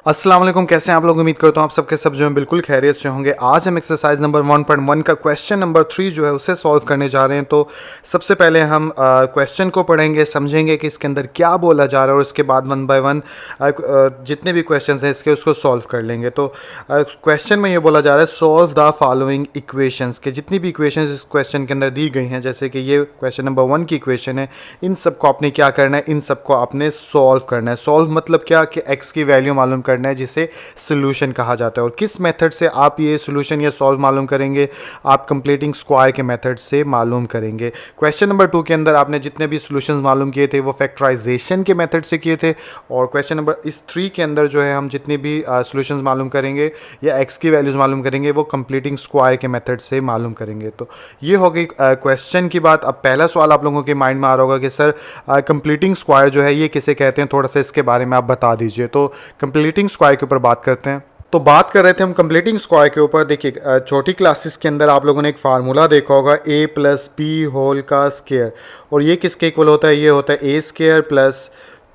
अस्सलाम वालेकुम, कैसे हैं आप लोग। उम्मीद करता हूँ आप सबके सब जो हैं बिल्कुल खैरियत से होंगे। आज हम एक्सरसाइज नंबर 1.1 का क्वेश्चन नंबर 3 जो है उसे सॉल्व करने जा रहे हैं। तो सबसे पहले हम क्वेश्चन को पढ़ेंगे, समझेंगे कि इसके अंदर क्या बोला जा रहा है और उसके बाद 1 बाय 1 जितने भी क्वेश्चन हैं इसके उसको सॉल्व कर लेंगे। तो क्वेश्चन में ये बोला जा रहा है सॉल्व द फॉलोइंग इक्वेशंस के जितनी भी इक्वेशंस इस क्वेश्चन के अंदर दी गई हैं, जैसे कि ये क्वेश्चन नंबर 1 की इक्वेशन है, इन सबको आपने क्या करना है, इन सबको आपने सॉल्व करना है। सॉल्व मतलब क्या कि एक्स की वैल्यू मालूम करना है जिसे सोल्यूशन कहा जाता है। और किस मेथड से आप ये सोल्यूशन या सॉल्व मालूम करेंगे, आप कंप्लीटिंग स्क्वायर के मेथड से मालूम करेंगे। क्वेश्चन नंबर 2 के अंदर आपने जितने भी सोल्यूशंस मालूम किए थे वो फैक्टराइजेशन के मेथड से किए थे। और क्वेश्चन नंबर इस 3 के अंदर जो है हम जितने भी सोल्यूशंस मालूम करेंगे या एक्स की वैल्यूज मालूम करेंगे वो कंप्लीटिंग स्क्वायर के मेथड से मालूम करेंगे। तो ये हो गई क्वेश्चन की बात। अब पहला सवाल आप लोगों के माइंड में आ रहा होगा कि सर कंप्लीटिंग स्क्वायर जो है ये किसे कहते हैं, थोड़ा सा इसके बारे में आप बता दीजिए। तो कंप्लीटिंग स्क्वायर के ऊपर बात करते हैं। तो बात कर रहे थे हम कंप्लीटिंग स्क्वायर के ऊपर। देखिए छोटी क्लासेस के अंदर आप लोगों ने एक फार्मूला देखा होगा a प्लस बी होल का स्केयर, और ये किसके इक्वल होता है, ये होता है A square plus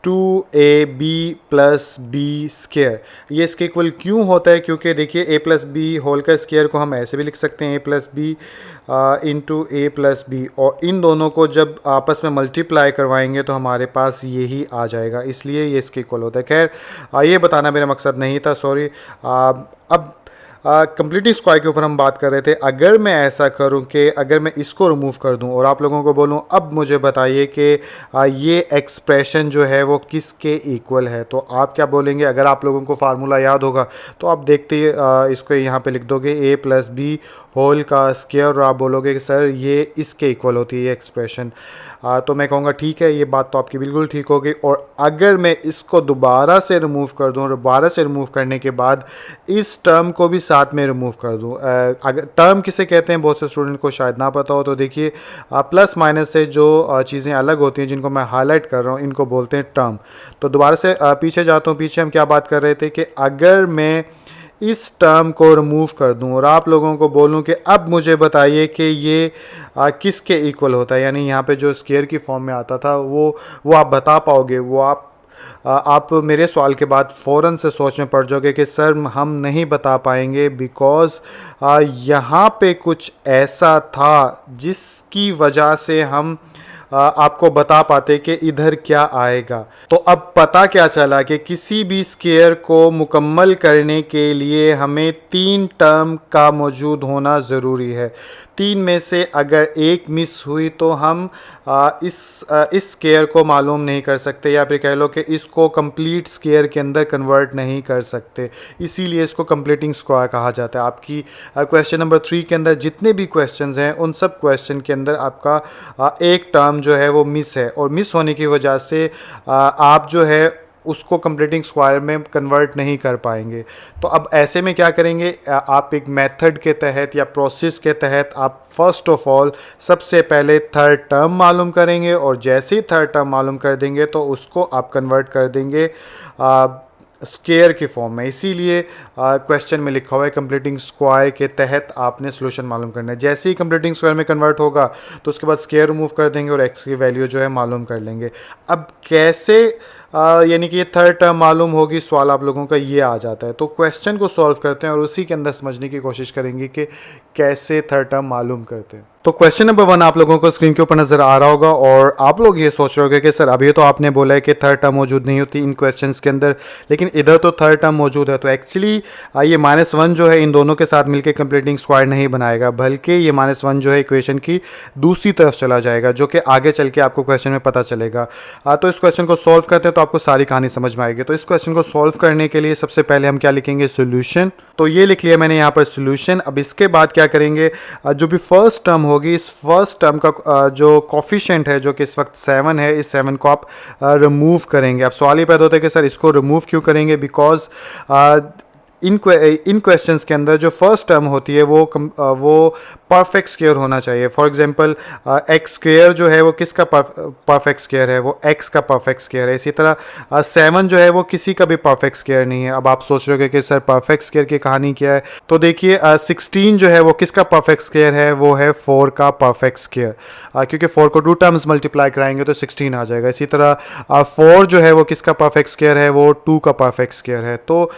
2ab plus B square. ये इसके इक्वल क्यों होता है, क्योंकि देखिए a प्लस बी होल का स्केयर को हम ऐसे भी लिख सकते हैं a plus B into A plus B, और इन दोनों को जब आपस में मल्टीप्लाई करवाएंगे तो हमारे पास यही आ जाएगा, इसलिए ये इसके इक्वल होता है। खैर ये बताना मेरा मकसद नहीं था, सॉरी। अब कंप्लीटिंग स्क्वायर के ऊपर हम बात कर रहे थे। अगर मैं ऐसा करूं कि अगर मैं इसको रिमूव कर दूं और आप लोगों को बोलूं अब मुझे बताइए कि ये एक्सप्रेशन जो है वो किसके इक्वल है, तो आप क्या बोलेंगे। अगर आप लोगों को फार्मूला याद होगा तो आप देखते ही इसको यहाँ पे लिख दोगे a प्लस बी होल का स्क्वायर, और आप बोलोगे कि सर ये इसके इक्वल होती है ये एक्सप्रेशन। तो मैं कहूँगा ठीक है, ये बात तो आपकी बिल्कुल ठीक होगी। और अगर मैं इसको दोबारा से रिमूव कर दूँ, दोबारा से रिमूव करने के बाद इस टर्म को भी साथ में रिमूव कर दूँ, अगर टर्म किसे कहते हैं बहुत से स्टूडेंट को शायद ना पता हो, तो देखिए प्लस माइनस से जो चीज़ें अलग होती हैं जिनको मैं हाईलाइट कर रहा हूँ इनको बोलते हैं टर्म। तो दोबारा से पीछे जाता हूँ। पीछे हम क्या बात कर रहे थे कि अगर मैं इस टर्म को रिमूव कर दूं और आप लोगों को बोलूं कि अब मुझे बताइए कि ये किसके इक्वल होता है, यानी यहाँ पे जो स्क्वायर की फॉर्म में आता था वो आप बता पाओगे, वो आप मेरे सवाल के बाद फ़ौरन से सोच में पड़ जाओगे कि सर हम नहीं बता पाएंगे, बिकॉज़ यहाँ पे कुछ ऐसा था जिसकी वजह से हम आपको बता पाते कि इधर क्या आएगा। तो अब पता क्या चला कि किसी भी स्क्वायर को मुकम्मल करने के लिए हमें 3 टर्म का मौजूद होना ज़रूरी है। 3 में से अगर एक मिस हुई तो हम इस स्क्वायर को मालूम नहीं कर सकते, या फिर कह लो कि इसको कंप्लीट स्क्वायर के अंदर कन्वर्ट नहीं कर सकते, इसीलिए इसको कंप्लीटिंग स्क्वायर कहा जाता है। आपकी क्वेश्चन नंबर 3 के अंदर जितने भी क्वेश्चंस हैं उन सब क्वेश्चन के अंदर आपका एक टर्म जो है वो मिस है, और मिस होने की वजह से आप जो है उसको कंप्लीटिंग स्क्वायर में कन्वर्ट नहीं कर पाएंगे। तो अब ऐसे में क्या करेंगे, आप एक मेथड के तहत या प्रोसेस के तहत आप फर्स्ट ऑफ ऑल सबसे पहले थर्ड टर्म मालूम करेंगे, और जैसे ही थर्ड टर्म मालूम कर देंगे तो उसको आप कन्वर्ट कर देंगे स्क्वायर की फॉर्म में। इसीलिए क्वेश्चन में लिखा हुआ है कंप्लीटिंग स्क्वायर के तहत आपने सोल्यूशन मालूम करना है। जैसे ही कंप्लीटिंग स्क्वायर में कन्वर्ट होगा तो उसके बाद स्क्वायर रिमूव कर देंगे और एक्स की वैल्यू जो है मालूम कर लेंगे। अब कैसे यानी कि ये थर्ड टर्म मालूम होगी, सवाल आप लोगों का ये आ जाता है। तो क्वेश्चन को सॉल्व करते हैं और उसी के अंदर समझने की कोशिश करेंगे कि कैसे थर्ड टर्म मालूम करते हैं। तो क्वेश्चन नंबर 1 आप लोगों को स्क्रीन के ऊपर नजर आ रहा होगा, और आप लोग ये सोच रहे होंगे कि सर अभी तो आपने बोला है कि थर्ड टर्म मौजूद नहीं होती इन क्वेश्चंस के अंदर, लेकिन इधर तो थर्ड टर्म मौजूद है। तो एक्चुअली ये -1 जो है इन दोनों के साथ मिलकर कंप्लीटिंग स्क्वायर नहीं बनाएगा, बल्कि ये -1 जो है इक्वेशन की दूसरी तरफ चला जाएगा, जो कि आगे चल के आपको क्वेश्चन में पता चलेगा। तो इस क्वेश्चन को सॉल्व करते हैं तो आपको सारी कहानी समझ में आएगी। तो इस क्वेश्चन को सॉल्व करने के लिए सबसे पहले हम क्या लिखेंगे, सोल्यूशन। तो ये लिख लिया मैंने यहाँ पर सोल्यूशन। अब इसके बाद क्या करेंगे, जो भी फर्स्ट टर्म होगी इस फर्स्ट टर्म का जो कोफिशिएंट है जो कि इस वक्त 7 है, इस 7 को आप रिमूव करेंगे। अब सवाल ये पैदा होता है कि सर इसको रिमूव क्यों करेंगे, बिकॉज इन क्वेश्चंस के अंदर जो फर्स्ट टर्म होती है वो परफेक्ट स्क्वायर होना चाहिए। फॉर एग्जांपल एक्स स्क्वायर जो है वो किसका परफेक्ट स्क्वायर है, वो एक्स का परफेक्ट स्क्वायर है। इसी तरह 7 जो है वो किसी का भी परफेक्ट स्क्वायर नहीं है। अब आप सोच रहे हो कि सर परफेक्ट स्क्वायर की कहानी क्या है, तो देखिए 16 जो है वो किसका परफेक्ट स्क्वायर है, वो है 4 का परफेक्ट स्क्वायर, क्योंकि 4 को 2 टाइम्स मल्टीप्लाई कराएंगे तो 16 आ जाएगा। इसी तरह 4 जो है वो किसका परफेक्ट स्क्वायर है, वो 2 का परफेक्ट स्क्वायर है। तो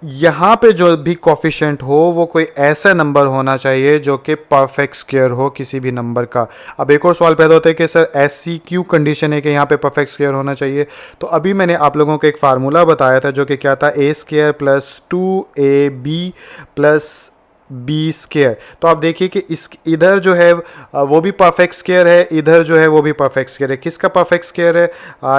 यहाँ पे जो भी कोफिशिएंट हो वो कोई ऐसा नंबर होना चाहिए जो कि परफेक्ट स्क्वायर हो किसी भी नंबर का। अब एक और सवाल पैदा होता है कि सर ऐसी क्यों कंडीशन है कि यहाँ पे परफेक्ट स्क्वायर होना चाहिए। तो अभी मैंने आप लोगों को एक फार्मूला बताया था जो कि क्या था, A square plus 2ab plus B square. तो आप देखिए कि इस इधर जो है वो भी परफेक्ट स्क्वायर है, इधर जो है वो भी परफेक्ट स्क्वायर है। किसका परफेक्ट स्क्वायर है,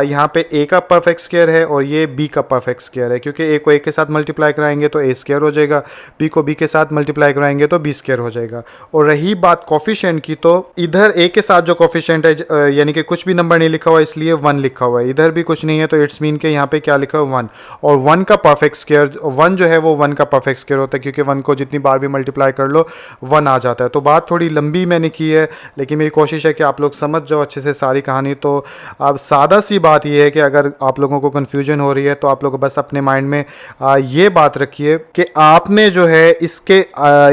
यहाँ पे ए का परफेक्ट स्क्वायर है और ये बी का परफेक्ट स्क्वायर है, क्योंकि ए को ए के साथ मल्टीप्लाई कराएंगे तो ए स्क्वायर हो जाएगा, बी को बी के साथ मल्टीप्लाई कराएंगे तो बी स्क्वायर हो जाएगा। और रही बात कोफिशिएंट की, तो इधर ए के साथ जो कोफिशिएंट है यानी कि कुछ भी नंबर नहीं लिखा हुआ इसलिए 1 लिखा हुआ है, इधर भी कुछ नहीं है तो इट्स मीन के यहाँ पे क्या लिखा हुआ 1। और 1 का परफेक्ट स्क्वायर 1 जो है वो 1 का परफेक्ट स्क्वायर होता है, क्योंकि 1 को जितनी बार भी मल्टीप्लाई कर लो 1 आ जाता है। तो बात थोड़ी लंबी मैंने की है, लेकिन मेरी कोशिश है कि आप लोग समझ जाओ अच्छे से सारी कहानी। तो अब सादा सी बात यह है कि अगर आप लोगों को कन्फ्यूजन हो रही है तो आप लोग बस अपने माइंड में ये बात रखिए कि आपने जो है इसके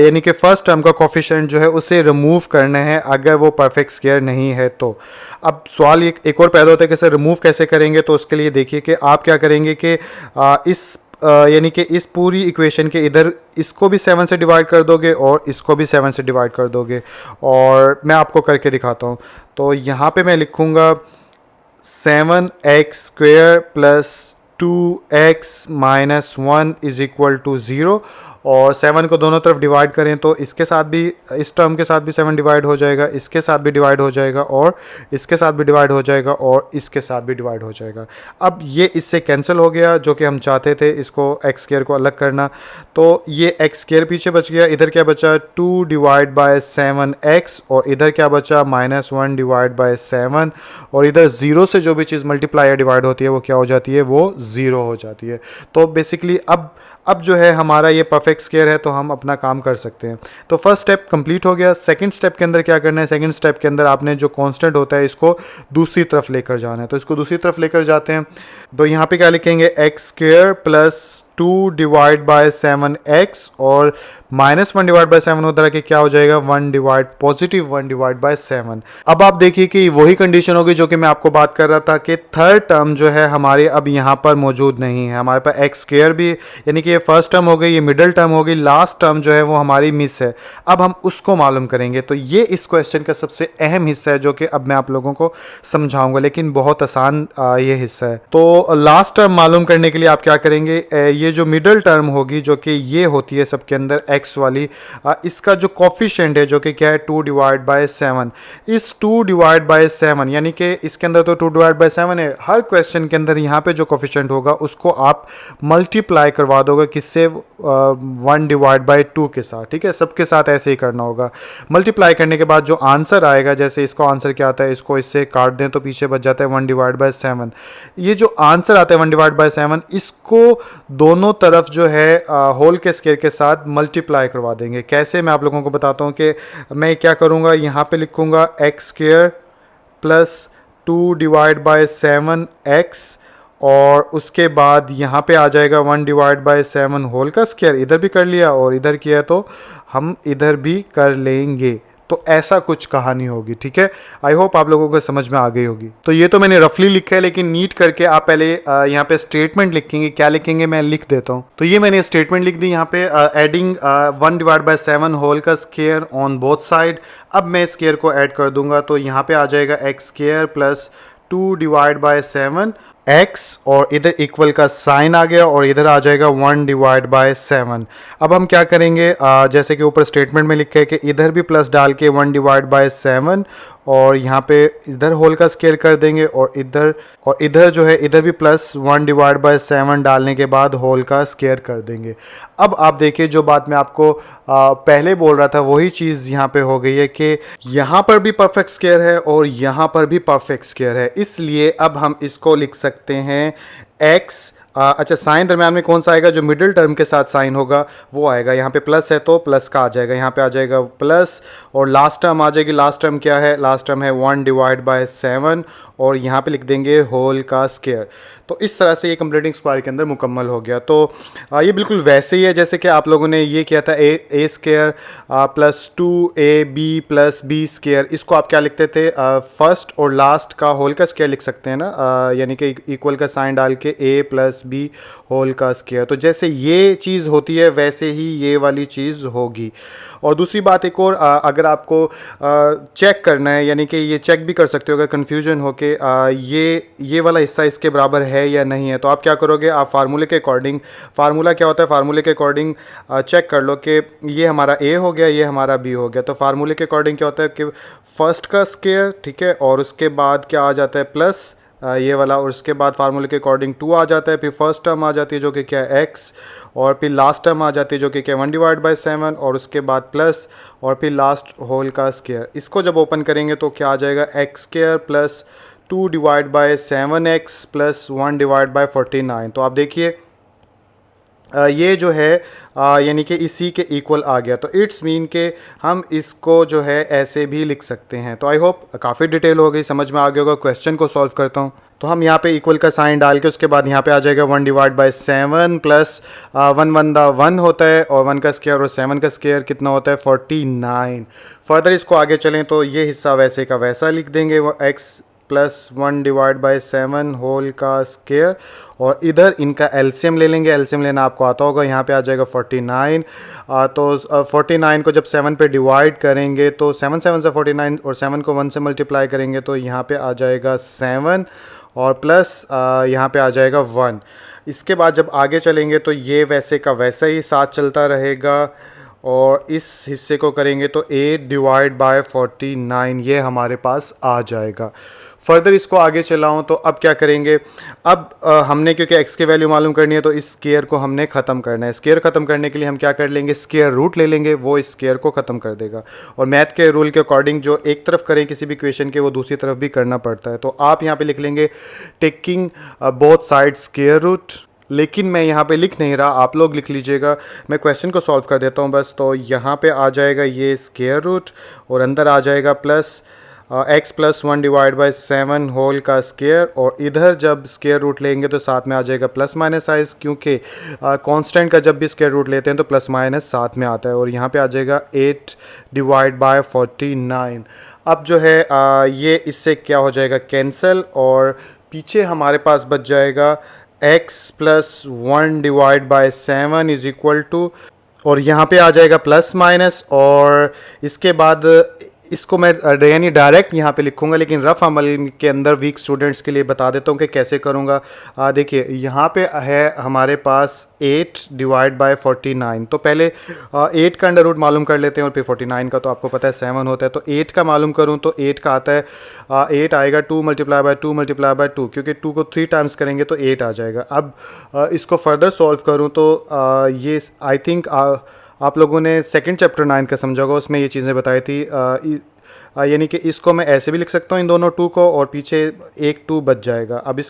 यानी कि फर्स्ट टर्म का कोफिशिएंट जो है उसे रिमूव करना है अगर वो परफेक्ट स्क्वायर नहीं है तो। अब सवाल एक और पैदा होता है कि सर रिमूव कैसे करेंगे, तो उसके लिए देखिए कि आप क्या करेंगे कि इस यानी कि इस पूरी इक्वेशन के इधर इसको भी 7 से डिवाइड कर दोगे और इसको भी 7 से डिवाइड कर दोगे, और मैं आपको करके दिखाता हूँ। तो यहाँ पे मैं लिखूँगा 7x square plus 2x minus 1 is equal to 0, और 7 को दोनों तरफ डिवाइड करें तो इसके साथ भी, इस टर्म के साथ भी 7 डिवाइड हो जाएगा, इसके साथ भी डिवाइड हो जाएगा और इसके साथ भी डिवाइड हो जाएगा और इसके साथ भी डिवाइड हो जाएगा। अब ये इससे कैंसिल हो गया जो कि हम चाहते थे इसको एक्स स्क्वायर को अलग करना, तो ये एक्स स्क्वायर पीछे बच गया। इधर क्या बचा 2 डिवाइड बाय 7x, और इधर क्या बचा -1 डिवाइड बाय 7, और इधर 0 से जो भी चीज़ मल्टीप्लाई या डिवाइड होती है वो क्या हो जाती है, वो 0 हो जाती है। तो बेसिकली अब जो है हमारा ये परफेक्ट स्क्वायर है तो हम अपना काम कर सकते हैं। तो फर्स्ट स्टेप कंप्लीट हो गया। सेकंड स्टेप के अंदर क्या करना है, सेकंड स्टेप के अंदर आपने जो कांस्टेंट होता है इसको दूसरी तरफ लेकर जाना है। तो इसको दूसरी तरफ लेकर जाते हैं, तो यहाँ पे क्या लिखेंगे, x square plus 2 divide bye 7x, और -1 डिवाइड बाय 7 उधर के क्या हो जाएगा, पॉजिटिव 1 डिवाइड बाय 7। अब आप देखिए कि वही कंडीशन होगी जो कि मैं आपको बात कर रहा था कि थर्ड टर्म जो है हमारे अब यहाँ पर मौजूद नहीं है। हमारे पास एक्स स्क्वायर भी, यानी कि ये फर्स्ट टर्म हो गई, ये मिडिल टर्म हो गई, लास्ट टर्म जो है वो हमारी मिस है। अब हम उसको मालूम करेंगे। तो ये इस क्वेश्चन का सबसे अहम हिस्सा है जो कि अब मैं आप लोगों को समझाऊंगा, लेकिन बहुत आसान ये हिस्सा है। तो लास्ट टर्म मालूम करने के लिए आप क्या करेंगे, ये जो मिडिल टर्म होगी जो कि ये होती है सबके अंदर एक्स वाली, इसका जो कोफिशिएंट है जो कि क्या है 2 डिवाइड बाय 7, इस 2 डिवाइड बाय 7 यानी कि इसके अंदर तो 2 डिवाइड बाय 7 है, हर क्वेश्चन के अंदर यहाँ पे जो कोफिशिएंट होगा उसको आप मल्टीप्लाई करवा दोगे किससे, 1 डिवाइड बाय 2 के साथ। ठीक है, सबके साथ ऐसे ही करना होगा। मल्टीप्लाई करने के बाद जो आंसर आएगा, जैसे इसका आंसर क्या आता है, इसको इससे काट दें तो पीछे बच जाता है 1 डिवाइड बाय 7। ये जो आंसर आता है 1 डिवाइड बाय 7, इसको दोनों तरफ जो है होल के स्क्वायर के साथ मल्टीप्लाई करवा देंगे। कैसे, मैं आप लोगों को बताता हूँ कि मैं क्या करूँगा, यहाँ पे लिखूँगा x square plus 2 divide bye 7x, और उसके बाद यहाँ पे आ जाएगा 1 डिवाइड बाय 7 होल का स्क्वायर। इधर भी कर लिया और इधर किया तो हम इधर भी कर लेंगे। तो ऐसा कुछ कहानी होगी। ठीक है, आई होप आप लोगों को समझ में आ गई होगी। तो ये तो मैंने रफली लिखा है, लेकिन नीट करके आप पहले यहाँ पे स्टेटमेंट लिखेंगे। क्या लिखेंगे, मैं लिख देता हूँ। तो ये मैंने स्टेटमेंट लिख दी यहाँ पे, एडिंग 1 डिवाइड बाय 7 होल का स्क्वायर ऑन बोथ साइड। अब मैं स्क्वायर को ऐड कर दूंगा, तो यहाँ पे आ जाएगा x square plus 2 divide bye 7 x, और इधर इक्वल का साइन आ गया, और इधर आ जाएगा 1 डिवाइड बाय 7। अब हम क्या करेंगे, जैसे कि ऊपर स्टेटमेंट में लिखा है कि इधर भी प्लस डाल के 1 डिवाइड बाय 7, और यहाँ पे इधर होल का स्क्वायर कर देंगे, और इधर जो है इधर भी प्लस 1 डिवाइड बाय 7 डालने के बाद होल का स्क्वायर कर देंगे। अब आप देखिए, जो बात मैं आपको पहले बोल रहा था वही चीज़ यहाँ पे हो गई है कि यहाँ पर भी परफेक्ट स्क्वायर है और यहाँ पर भी परफेक्ट स्क्वायर है, इसलिए अब हम इसको लिख सकते हैं x अच्छा, साइन दरम्यान में कौन सा आएगा? जो मिडिल टर्म के साथ साइन होगा वो आएगा। यहाँ पे प्लस है तो प्लस का आ जाएगा, यहाँ पे आ जाएगा प्लस, और लास्ट टर्म आ जाएगी। लास्ट टर्म क्या है? लास्ट टर्म है 1/7, और यहाँ पे लिख देंगे होल का स्क्वायर। तो इस तरह से ये कंप्लीटिंग स्क्वायर के अंदर मुकम्मल हो गया। तो ये बिल्कुल वैसे ही है जैसे कि आप लोगों ने ये किया था A square plus 2ab plus B square. इसको आप क्या लिखते थे? फर्स्ट और लास्ट का होल का स्क्वायर लिख सकते हैं ना, यानी कि इक्वल का साइन डाल के a प्लस बी होल का स्क्वायर। तो जैसे ये चीज़ होती है वैसे ही ये वाली चीज़ होगी। और दूसरी बात एक और, अगर आपको चेक करना है, यानी कि ये चेक भी कर सकते हो अगर कन्फ्यूजन हो कि ये वाला हिस्सा इसके बराबर है या नहीं है, तो आप क्या करोगे? आप फार्मूले के अकॉर्डिंग, फार्मूला क्या होता है? फार्मूले के अकॉर्डिंग चेक कर लो कि ये हमारा a हो गया, ये हमारा b हो गया। तो फार्मूले के अकॉर्डिंग क्या होता है कि फर्स्ट का स्क्वायर, ठीक है, और उसके बाद क्या आ जाता है? प्लस ये वाला, और उसके बाद फार्मूले के अकॉर्डिंग 2 आ जाता है, फिर फर्स्ट टर्म आ जाती है जो कि क्या है? x, और फिर लास्ट टर्म आ जाती है जो कि क्या? 1/7, और उसके बाद प्लस, और फिर लास्ट होल का स्क्वायर। इसको जब ओपन करेंगे तो क्या आ जाएगा? x² plus 2/7x plus 1/49। तो आप देखिए ये जो है यानी कि इसी के इक्वल आ गया। तो इट्स मीन के हम इसको जो है ऐसे भी लिख सकते हैं। तो आई होप काफ़ी डिटेल हो गई, समझ में आ गया होगा। क्वेश्चन को सॉल्व करता हूँ। तो हम यहाँ पे इक्वल का साइन डाल के उसके बाद यहाँ पे आ जाएगा 1/7 प्लस 1 होता है, और 1 का स्क्वायर और 7 का स्क्वायर कितना होता है? 49। फर्दर इसको आगे चलें तो ये हिस्सा वैसे का वैसा लिख देंगे, x प्लस 1/7 होल का स्क्वायर, और इधर इनका एलसीएम ले लेंगे। एलसीएम लेना आपको आता होगा। यहाँ पे आ जाएगा 49। तो 49 को जब 7 पे डिवाइड करेंगे तो 7 7 से 49, और 7 को 1 से मल्टीप्लाई करेंगे तो यहाँ पे आ जाएगा 7, और प्लस यहाँ पे आ जाएगा 1। इसके बाद जब आगे चलेंगे तो ये वैसे का वैसा ही साथ चलता रहेगा, और इस हिस्से को करेंगे तो 8/49 ये हमारे पास आ जाएगा। फर्दर इसको आगे चलाऊं तो अब क्या करेंगे? अब हमने क्योंकि x की वैल्यू मालूम करनी है तो इस स्क्वायर को हमने ख़त्म करना है। स्क्वायर ख़त्म करने के लिए हम क्या कर लेंगे? स्क्वायर रूट ले लेंगे, वो इस स्क्वायर को ख़त्म कर देगा। और मैथ के रूल के अकॉर्डिंग जो एक तरफ करें किसी भी इक्वेशन के, वो दूसरी तरफ भी करना पड़ता है। तो आप यहाँ पे लिख लेंगे taking both side square root, लेकिन मैं यहाँ पे लिख नहीं रहा, आप लोग लिख लीजिएगा। मैं क्वेश्चन को सॉल्व कर देता हूँ बस। तो यहाँ पे आ जाएगा ये स्क्वायर रूट, और अंदर आ जाएगा प्लस x प्लस 1/7 होल का स्क्वायर, और इधर जब स्क्वायर रूट लेंगे तो साथ में आ जाएगा प्लस माइनस साइज, क्योंकि कांस्टेंट का जब भी स्क्वायर रूट लेते हैं तो प्लस माइनस साथ में आता है। और यहाँ पे आ जाएगा 8/49। अब जो है ये इससे क्या हो जाएगा? कैंसिल, और पीछे हमारे पास बच जाएगा x plus 1/7 is equal to, और यहाँ पे आ जाएगा प्लस माइनस, और इसके बाद इसको मैं यानी डायरेक्ट यहाँ पे लिखूंगा, लेकिन रफ अमल के अंदर वीक स्टूडेंट्स के लिए बता देता हूँ कि कैसे करूँगा। देखिए यहाँ पे है हमारे पास 8/49। तो पहले 8 का अंडर रूट मालूम कर लेते हैं, और फिर 49 का तो आपको पता है 7 होता है। तो 8 का मालूम करूँ तो 8 का आता है 8 आएगा 2 × 2 × 2, क्योंकि 2 को 3 टाइम्स करेंगे तो 8 आ जाएगा। अब इसको फर्दर सॉल्व करूँ तो ये आई थिंक आप लोगों ने सेकंड चैप्टर 9 का समझा होगा, उसमें ये चीज़ें बताई थी। यानी कि इसको मैं ऐसे भी लिख सकता हूँ इन दोनों 2 को, और पीछे एक 2 बच जाएगा। अब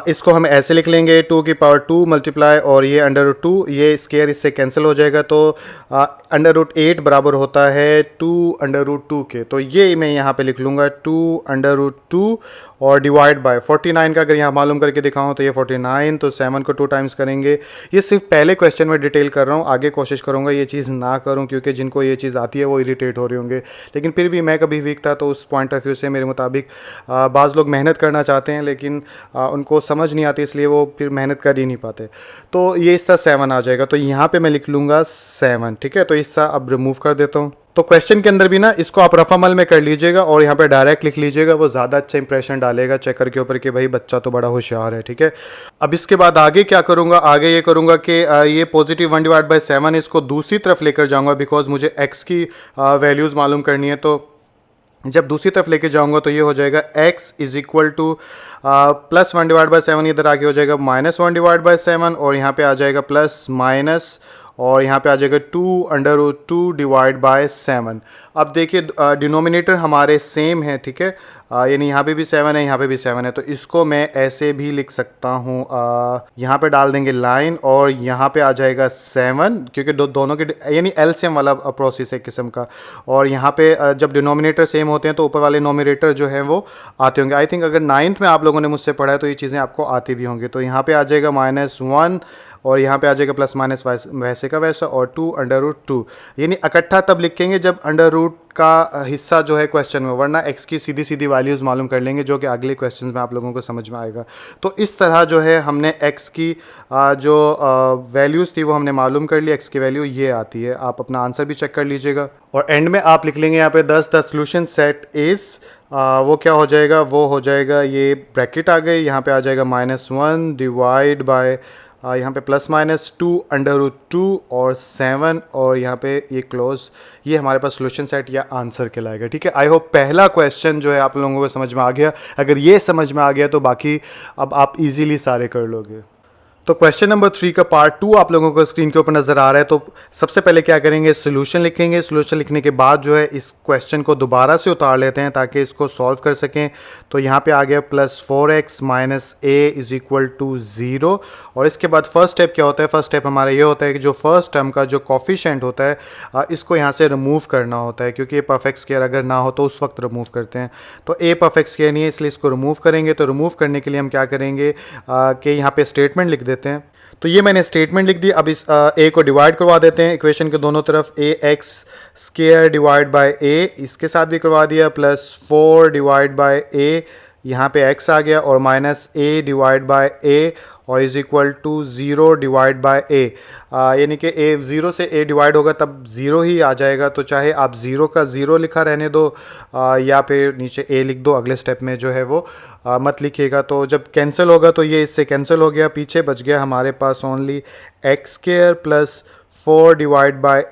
इसको हम ऐसे लिख लेंगे 2 की पावर 2 मल्टीप्लाई, और ये अंडर रूट 2, ये स्क्वायर इससे कैंसिल हो जाएगा। तो अंडर रूट 8 बराबर होता है 2 अंडर रूट 2 के। तो ये मैं यहाँ पे लिख लूँगा 2 अंडर रूट 2, और डिवाइड बाय 49 का अगर यहाँ मालूम करके दिखाऊँ तो ये 49, तो 7 को 2 टाइम्स करेंगे। ये सिर्फ पहले क्वेश्चन में डिटेल कर रहा हूँ, आगे कोशिश करूँगा ये चीज़ ना करूँ, क्योंकि जिनको ये चीज़ आती है वो इरिटेट हो रहे होंगे। लेकिन फिर भी मैं कभी वीक था, तो उस पॉइंट ऑफ व्यू से मेरे मुताबिक बाज़ लोग मेहनत करना चाहते हैं, लेकिन उनको समझ नहीं आती, इसलिए वो फिर मेहनत कर ही नहीं पाते। तो ये इसका 7 आ जाएगा। तो यहाँ पर मैं लिख लूँगा 7, ठीक है। तो इसका अब रिमूव कर देता हूँ। तो क्वेश्चन के अंदर भी ना इसको आप रफ अमल में कर लीजिएगा, और यहाँ पे डायरेक्ट लिख लीजिएगा, वो ज़्यादा अच्छा इंप्रेशन डालेगा चेकर के ऊपर कि भाई बच्चा तो बड़ा होशियार है, ठीक है। अब इसके बाद आगे क्या करूँगा? आगे ये करूँगा कि ये पॉजिटिव 1/7 इसको दूसरी तरफ लेकर जाऊँगा, बिकॉज मुझे x की वैल्यूज़ मालूम करनी है। तो जब दूसरी तरफ लेके जाऊँगा तो ये हो जाएगा x is equal to plus 1/7, इधर आगे हो जाएगा -1/7, और यहाँ पे आ जाएगा प्लस माइनस, और यहाँ पे आ जाएगा 2√2 डिवाइड बाय 7। अब देखिए डिनोमिनेटर हमारे सेम है, ठीक है, यानी यहाँ पे भी 7 है, यहाँ पे भी 7 है, तो इसको मैं ऐसे भी लिख सकता हूँ। यहाँ पे डाल देंगे लाइन और यहाँ पे आ जाएगा 7, क्योंकि दोनों के यानी एलसीएम वाला प्रोसेस है किस्म का। और यहाँ पे जब डिनोमिनेटर सेम होते हैं तो ऊपर वाले नोमिनेटर जो है वो आते होंगे। आई थिंक अगर 9th में आप लोगों ने मुझसे पढ़ा है तो ये चीज़ें आपको आती भी होंगी। तो यहाँ पे आ जाएगा -1 और यहाँ पे आ जाएगा प्लस माइनस वैसे का वैसा और 2√2, यानी इकट्ठा तब लिखेंगे जब अंडर रूट का हिस्सा जो है क्वेश्चन में, वरना एक्स की सीधी सीधी वैल्यूज़ मालूम कर लेंगे जो कि अगले क्वेश्चन में आप लोगों को समझ में आएगा। तो इस तरह जो है हमने एक्स की जो वैल्यूज़ थी वो हमने मालूम कर ली। एक्स की वैल्यू ये आती है, आप अपना आंसर भी चेक कर लीजिएगा और एंड में आप लिख लेंगे यहाँ पे 10 द सोल्यूशन सेट इज़, वो क्या हो जाएगा, वो हो जाएगा ये ब्रैकेट आ गई, यहाँ पे आ जाएगा -1 डिवाइड बाय यहाँ पे +-2√2 और 7 और यहाँ पे ये क्लोज, ये हमारे पास सोल्यूशन सेट या आंसर कहलाएगा। ठीक है, आई होप पहला क्वेश्चन जो है आप लोगों को समझ में आ गया। अगर ये समझ में आ गया तो बाकी अब आप इजीली सारे कर लोगे। तो क्वेश्चन नंबर 3 का पार्ट 2 आप लोगों को स्क्रीन के ऊपर नज़र आ रहा है। तो सबसे पहले क्या करेंगे, सोल्यूशन लिखेंगे। सोल्यूशन लिखने के बाद जो है इस क्वेश्चन को दोबारा से उतार लेते हैं ताकि इसको सॉल्व कर सकें। तो यहाँ पे आ गया +4x - a = 0। और इसके बाद फर्स्ट स्टेप क्या होता है, फर्स्ट स्टेप हमारा ये होता है कि जो फर्स्ट टर्म का जो कोफिशिएंट होता है इसको यहाँ से रिमूव करना होता है, क्योंकि ये परफेक्ट स्क्वायर अगर ना हो तो उस वक्त रिमूव करते हैं। तो a परफेक्ट स्क्वायर नहीं है इसलिए इसको रिमूव करेंगे। तो रिमूव करने के लिए हम क्या करेंगे कि यहाँ पे स्टेटमेंट लिख देते हैं। तो ये मैंने स्टेटमेंट लिख दी। अब इस a को डिवाइड करवा देते हैं इक्वेशन के दोनों तरफ, ax² डिवाइड बाय a, इसके साथ भी करवा दिया, +4 डिवाइड बाय a, यहाँ पे x आ गया, और -a डिवाइड बाय a और = 0 डिवाइड बाय a, यानी कि a 0 से a डिवाइड होगा तब 0 ही आ जाएगा। तो चाहे आप 0 का 0 लिखा रहने दो या फिर नीचे a लिख दो, अगले स्टेप में जो है वो मत लिखिएगा। तो जब कैंसिल होगा तो ये इससे कैंसिल हो गया, पीछे बच गया हमारे पास only x² + 4 divide by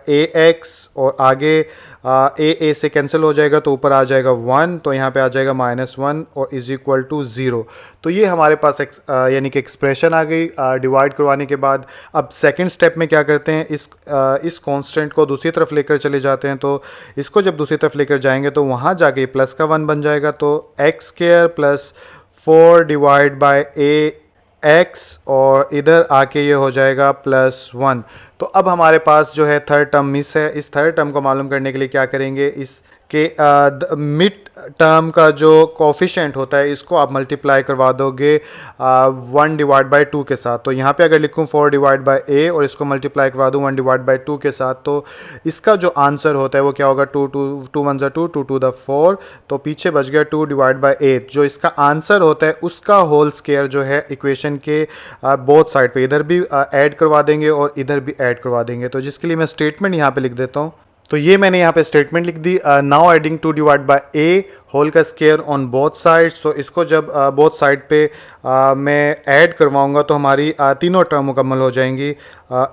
ax, और आगे a से कैंसिल हो जाएगा तो ऊपर आ जाएगा 1, तो यहाँ पे आ जाएगा -1 और = 0। तो ये हमारे पास यानी कि एक्सप्रेशन आ गई डिवाइड करवाने के बाद। अब सेकंड स्टेप में क्या करते हैं, इस कांस्टेंट को दूसरी तरफ लेकर चले जाते हैं। तो इसको जब दूसरी तरफ लेकर जाएंगे तो वहाँ जाके प्लस का 1 बन जाएगा। तो x² + 4 डिवाइड बाय x, और इधर आके ये हो जाएगा +1। तो अब हमारे पास जो है थर्ड टर्म मिस है। इस थर्ड टर्म को मालूम करने के लिए क्या करेंगे, इस के मिड टर्म का जो कोफिशिएंट होता है इसको आप मल्टीप्लाई करवा दोगे 1 डिवाइड बाय 2 के साथ। तो यहाँ पे अगर लिखूँ 4 डिवाइड बाय a और इसको मल्टीप्लाई करवा दूँ 1 डिवाइड बाय 2 के साथ, तो इसका जो आंसर होता है वो क्या होगा, 2 1 2 2 2 4। तो पीछे बच गया 2 डिवाइड बाय 8। जो इसका आंसर होता है उसका होल स्क्वायर जो है इक्वेशन के बोथ साइड पे इधर भी ऐड करवा देंगे और इधर भी ऐड करवा देंगे। तो जिसके लिए मैं स्टेटमेंट यहाँ पे लिख देता हूँ। तो ये मैंने यहाँ पे स्टेटमेंट लिख दी, now adding 2 divide by a whole का स्क्वायर ऑन बोथ साइड्स। तो इसको जब बोथ साइड पे मैं ऐड करवाऊंगा तो हमारी तीनों टर्म मुकम्मल हो जाएंगी,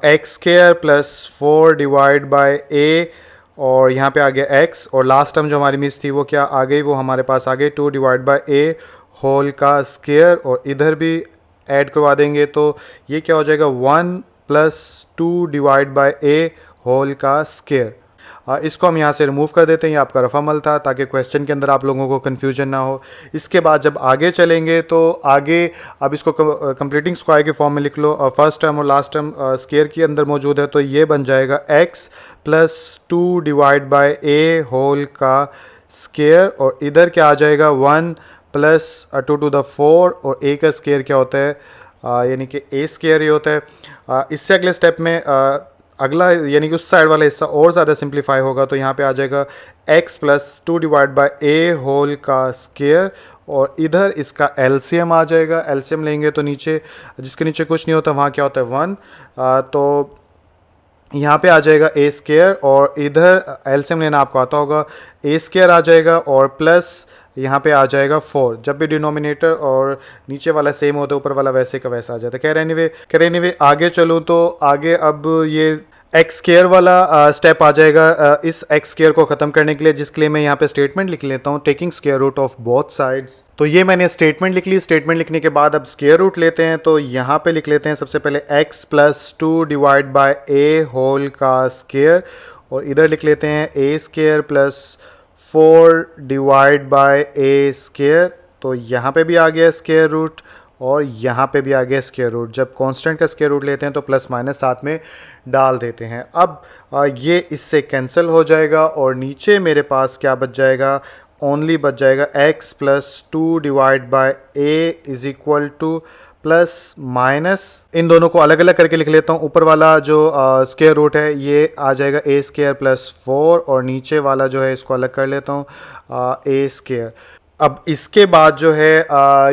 x² + 4 डिवाइड बाय a, और यहाँ पे आ गया x, और लास्ट टर्म जो हमारी मिस थी वो क्या आ गई, वो हमारे पास आ गई 2 डिवाइड बाय a होल का स्क्वायर, और इधर भी ऐड करवा देंगे तो ये क्या हो जाएगा 1 + 2 डिवाइड बाय a होल का स्क्वायर। इसको हम यहाँ से रिमूव कर देते हैं, ये आपका रफामल था ताकि क्वेश्चन के अंदर आप लोगों को कन्फ्यूजन ना हो। इसके बाद जब आगे चलेंगे तो आगे अब इसको कंप्लीटिंग स्क्वायर के फॉर्म में लिख लो, फर्स्ट टर्म और लास्ट टर्म स्क्वायर के अंदर मौजूद है। तो ये बन जाएगा x + 2 divide by a whole का स्क्वायर, और इधर क्या आ जाएगा 1 + 2 to the 4, और a का स्क्वायर क्या होता है, यानी कि a² ही होता है। इससे अगले स्टेप में अगला यानी कि उस साइड वाला हिस्सा और ज़्यादा सिंप्लीफाई होगा। तो यहाँ पे आ जाएगा x + 2 divide by a whole का स्क्वायर, और इधर इसका एलसीएम आ जाएगा। एलसीएम लेंगे तो नीचे जिसके नीचे कुछ नहीं होता वहाँ क्या होता है 1, तो यहाँ पे आ जाएगा a², और इधर एलसीएम लेना आपको आता होगा, a² आ जाएगा और प्लस यहाँ पे आ जाएगा 4। जब भी डिनोमिनेटर और नीचे वाला सेम होता है ऊपर वाला वैसे का वैसा आ जाता है। खैर एनीवे आगे चलूँ तो आगे अब ये एक्स स्केयर वाला स्टेप आ जाएगा इस एक्स स्केयर को ख़त्म करने के लिए, जिसके लिए मैं यहाँ पे स्टेटमेंट लिख लेता हूँ, taking square root of both sides. तो ये मैंने स्टेटमेंट लिख ली। स्टेटमेंट लिखने के बाद अब स्केयर रूट लेते हैं, तो यहाँ पे लिख लेते हैं सबसे पहले x plus 2 divide by a whole का स्केयर, और इधर लिख लेते हैं a square plus 4 divide by a square. तो यहाँ पे भी आ गया स्केयर रूट और यहाँ पे भी आ गया स्केयर रूट। जब कांस्टेंट का स्केयर रूट लेते हैं तो प्लस माइनस साथ में डाल देते हैं। अब ये इससे कैंसिल हो जाएगा और नीचे मेरे पास क्या बच जाएगा, ओनली बच जाएगा x plus 2 divide by a is equal to plus minus, इन दोनों को अलग अलग करके लिख लेता हूँ। ऊपर वाला जो स्केयर रूट है ये आ जाएगा ए स्केयर प्लस 4 और नीचे वाला जो है इसको अलग कर लेता हूँ ए स्केयर। अब इसके बाद जो है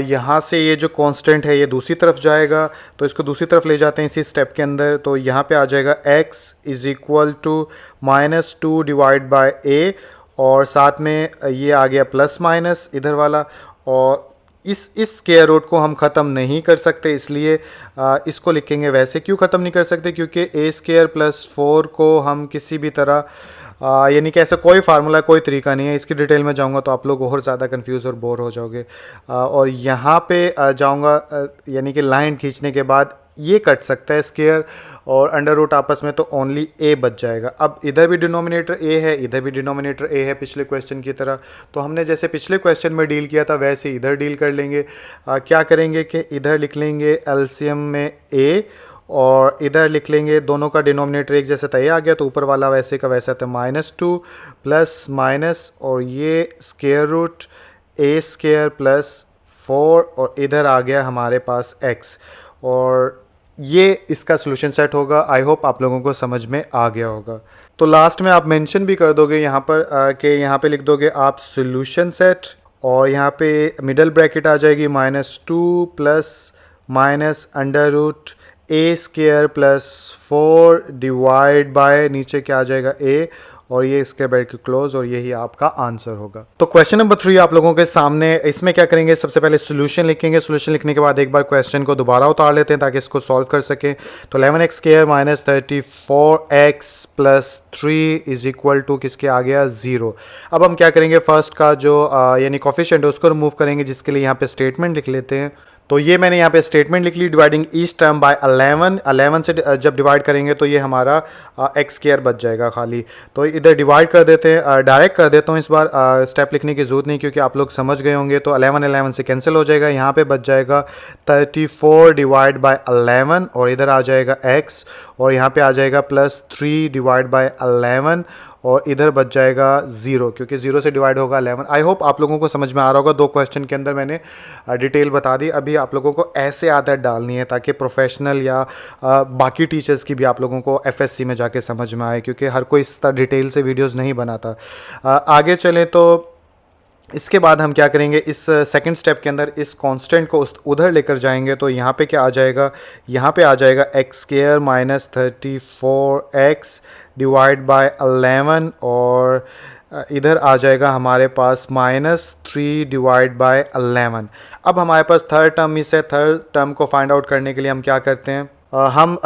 यहाँ से ये जो कांस्टेंट है ये दूसरी तरफ जाएगा, तो इसको दूसरी तरफ ले जाते हैं इसी स्टेप के अंदर। तो यहाँ पे आ जाएगा x is equal to minus 2 divide by a, और साथ में ये आ गया प्लस माइनस इधर वाला। और इस स्क्वायर रूट को हम ख़त्म नहीं कर सकते, इसलिए इसको लिखेंगे। वैसे क्यों ख़त्म नहीं कर सकते, क्योंकि ए स्क्वायर प्लस 4 को हम किसी भी तरह यानी कि ऐसा कोई फार्मूला कोई तरीका नहीं है। इसकी डिटेल में जाऊंगा तो आप लोग और ज़्यादा कंफ्यूज और बोर हो जाओगे। और यहाँ पे जाऊंगा यानी कि लाइन खींचने के बाद ये कट सकता है स्क्वायर और अंडर रूट आपस में, तो ओनली ए बच जाएगा। अब इधर भी डिनोमिनेटर ए है, इधर भी डिनोमिनेटर ए है पिछले क्वेश्चन की तरह। तो हमने जैसे पिछले क्वेश्चन में डील किया था वैसे इधर डील कर लेंगे। क्या करेंगे कि इधर लिख लेंगे एलसीएम में ए और इधर लिख लेंगे, दोनों का डिनोमिनेटर एक जैसे तय आ गया तो ऊपर वाला वैसे का वैसा था -2 प्लस माइनस, और ये square root a square plus 4 और इधर आ गया हमारे पास x, और ये इसका सोल्यूशन सेट होगा। आई होप आप लोगों को समझ में आ गया होगा। तो लास्ट में आप मेंशन भी कर दोगे यहाँ पर कि यहाँ पे लिख दोगे आप सोल्यूशन सेट, और यहाँ पे मिडल ब्रैकेट आ जाएगी -2 plus minus under root a square plus 4 divide by नीचे क्या आ जाएगा a, और ये स्क्वायर ब्रैकेट क्लोज, और यही आपका आंसर होगा। तो क्वेश्चन नंबर 3 आप लोगों के सामने। इसमें क्या करेंगे, सबसे पहले सोल्यूशन लिखेंगे। सोल्यूशन लिखने के बाद एक बार क्वेश्चन को दोबारा उतार लेते हैं ताकि इसको सॉल्व कर सकें। तो 11x square minus 34x plus 3 is equal to किसके आ गया 0। अब हम क्या करेंगे, फर्स्ट का जो यानी कोफिशिएंट है उसको रिमूव करेंगे, जिसके लिए यहाँ पे स्टेटमेंट लिख लेते हैं। तो ये मैंने यहाँ पे स्टेटमेंट लिख ली, डिवाइडिंग ईच टर्म बाय 11 से जब डिवाइड करेंगे तो ये हमारा एक्स स्क्वायर बच जाएगा खाली। तो इधर डिवाइड कर देते हैं, डायरेक्ट कर देता हूँ इस बार, स्टेप लिखने की ज़रूरत नहीं क्योंकि आप लोग समझ गए होंगे। तो 11 से कैंसिल हो जाएगा, यहाँ पे बच जाएगा 34 डिवाइड बाय 11 और इधर आ जाएगा x, और यहाँ पे आ जाएगा प्लस 3 डिवाइड बाय 11 और इधर बच जाएगा 0 क्योंकि 0 से डिवाइड होगा 11। आई होप आप लोगों को समझ में आ रहा होगा। 2 क्वेश्चन के अंदर मैंने डिटेल बता दी। अभी आप लोगों को ऐसे आदत डालनी है ताकि प्रोफेशनल या बाकी टीचर्स की भी आप लोगों को एफएससी में जाके समझ में आए, क्योंकि हर कोई इस तरह डिटेल से वीडियोज़ नहीं बनाता। आगे चलें तो इसके बाद हम क्या करेंगे, इस सेकंड स्टेप के अंदर इस कांस्टेंट को उधर लेकर जाएंगे। तो यहाँ पे क्या आ जाएगा, यहाँ पे आ जाएगा x square minus 34x divide by 11 और इधर आ जाएगा हमारे पास -3 डिवाइड बाय 11। अब हमारे पास थर्ड टर्म मिस है। थर्ड टर्म को फाइंड आउट करने के लिए हम क्या करते हैं, हम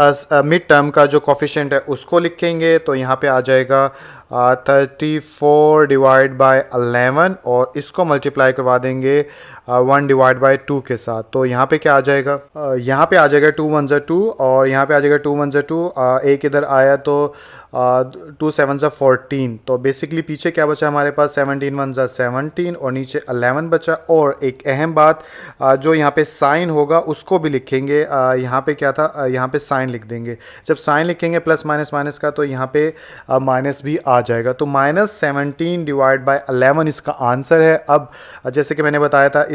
मिड टर्म का जो कोफिशिएंट है उसको लिखेंगे। तो यहाँ पे आ जाएगा 34 डिवाइड बाय 11 और इसको मल्टीप्लाई करवा देंगे 1 डिवाइड बाय 2 के साथ। तो यहाँ पे क्या आ जाएगा, यहाँ पे आ जाएगा 2 1 ज़ा 2 और यहाँ पे आ जाएगा 2 1 ज़ा 2, एक इधर आया तो 2 7 ज़ा 14। तो बेसिकली पीछे क्या बचा हमारे पास, 17 1 ज़ा 17 और नीचे 11 बचा। और एक अहम बात, जो यहाँ पे साइन होगा उसको भी लिखेंगे। यहाँ पे क्या था, यहाँ पे साइन लिख देंगे। जब साइन लिखेंगे प्लस माइनस माइनस का तो यहाँ पे माइनस भी आ जाएगा। तो -17 डिवाइड बाय 11 इसका आंसर है। अब जैसे कि मैंने बताया था,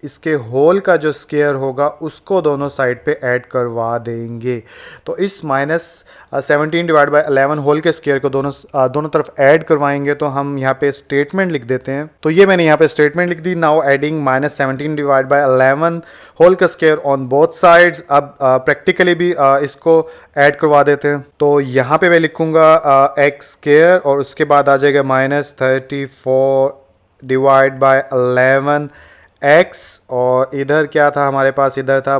इसके होल का जो स्क्वायर होगा उसको दोनों साइड पे ऐड करवा देंगे। तो इस -17 डिवाइड बाय 11 होल के स्क्वायर को दोनों तरफ ऐड करवाएंगे। तो हम यहाँ पे स्टेटमेंट लिख देते हैं। तो ये मैंने यहाँ पे स्टेटमेंट लिख दी। Now adding -17 divide by 11 whole का स्क्वायर ऑन बोथ साइड्स। अब प्रैक्टिकली भी इसको ऐड करवा देते हैं। तो यहाँ पे मैं लिखूंगा एक्स स्क्वायर और उसके बाद आ जाएगा -34 डिवाइड बाय 11 x, और इधर क्या था हमारे पास, इधर था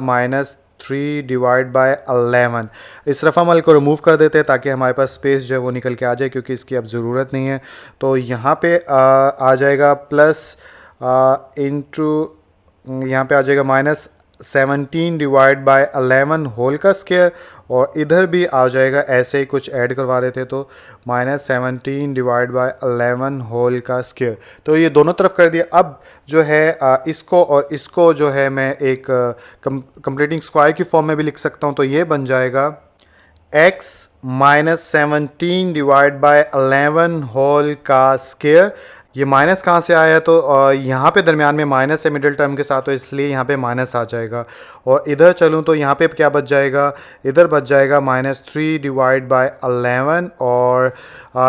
3 डिवाइड बाय 11। इस रफ़ामल को रिमूव कर देते हैं ताकि हमारे पास स्पेस जो है वो निकल के आ जाए, क्योंकि इसकी अब ज़रूरत नहीं है। तो यहाँ पे आ जाएगा प्लस इंटू, यहाँ पे आ जाएगा -17 डिवाइड बाय 11 होल का स्क्वायर, और इधर भी आ जाएगा ऐसे ही कुछ ऐड करवा रहे थे तो -17 डिवाइड बाय 11 होल का स्क्वायर। तो ये दोनों तरफ कर दिया। अब जो है इसको और इसको जो है मैं एक कंप्लीटिंग स्क्वायर की फॉर्म में भी लिख सकता हूँ। तो ये बन जाएगा x -17 डिवाइड बाय 11 होल का स्क्वायर। ये माइनस कहाँ से आया, तो यहाँ पे दरमियान में माइनस है मिडिल टर्म के साथ, तो इसलिए यहाँ पे माइनस आ जाएगा। और इधर चलूँ तो यहाँ पे क्या बच जाएगा, इधर बच जाएगा -3 डिवाइड बाय 11, और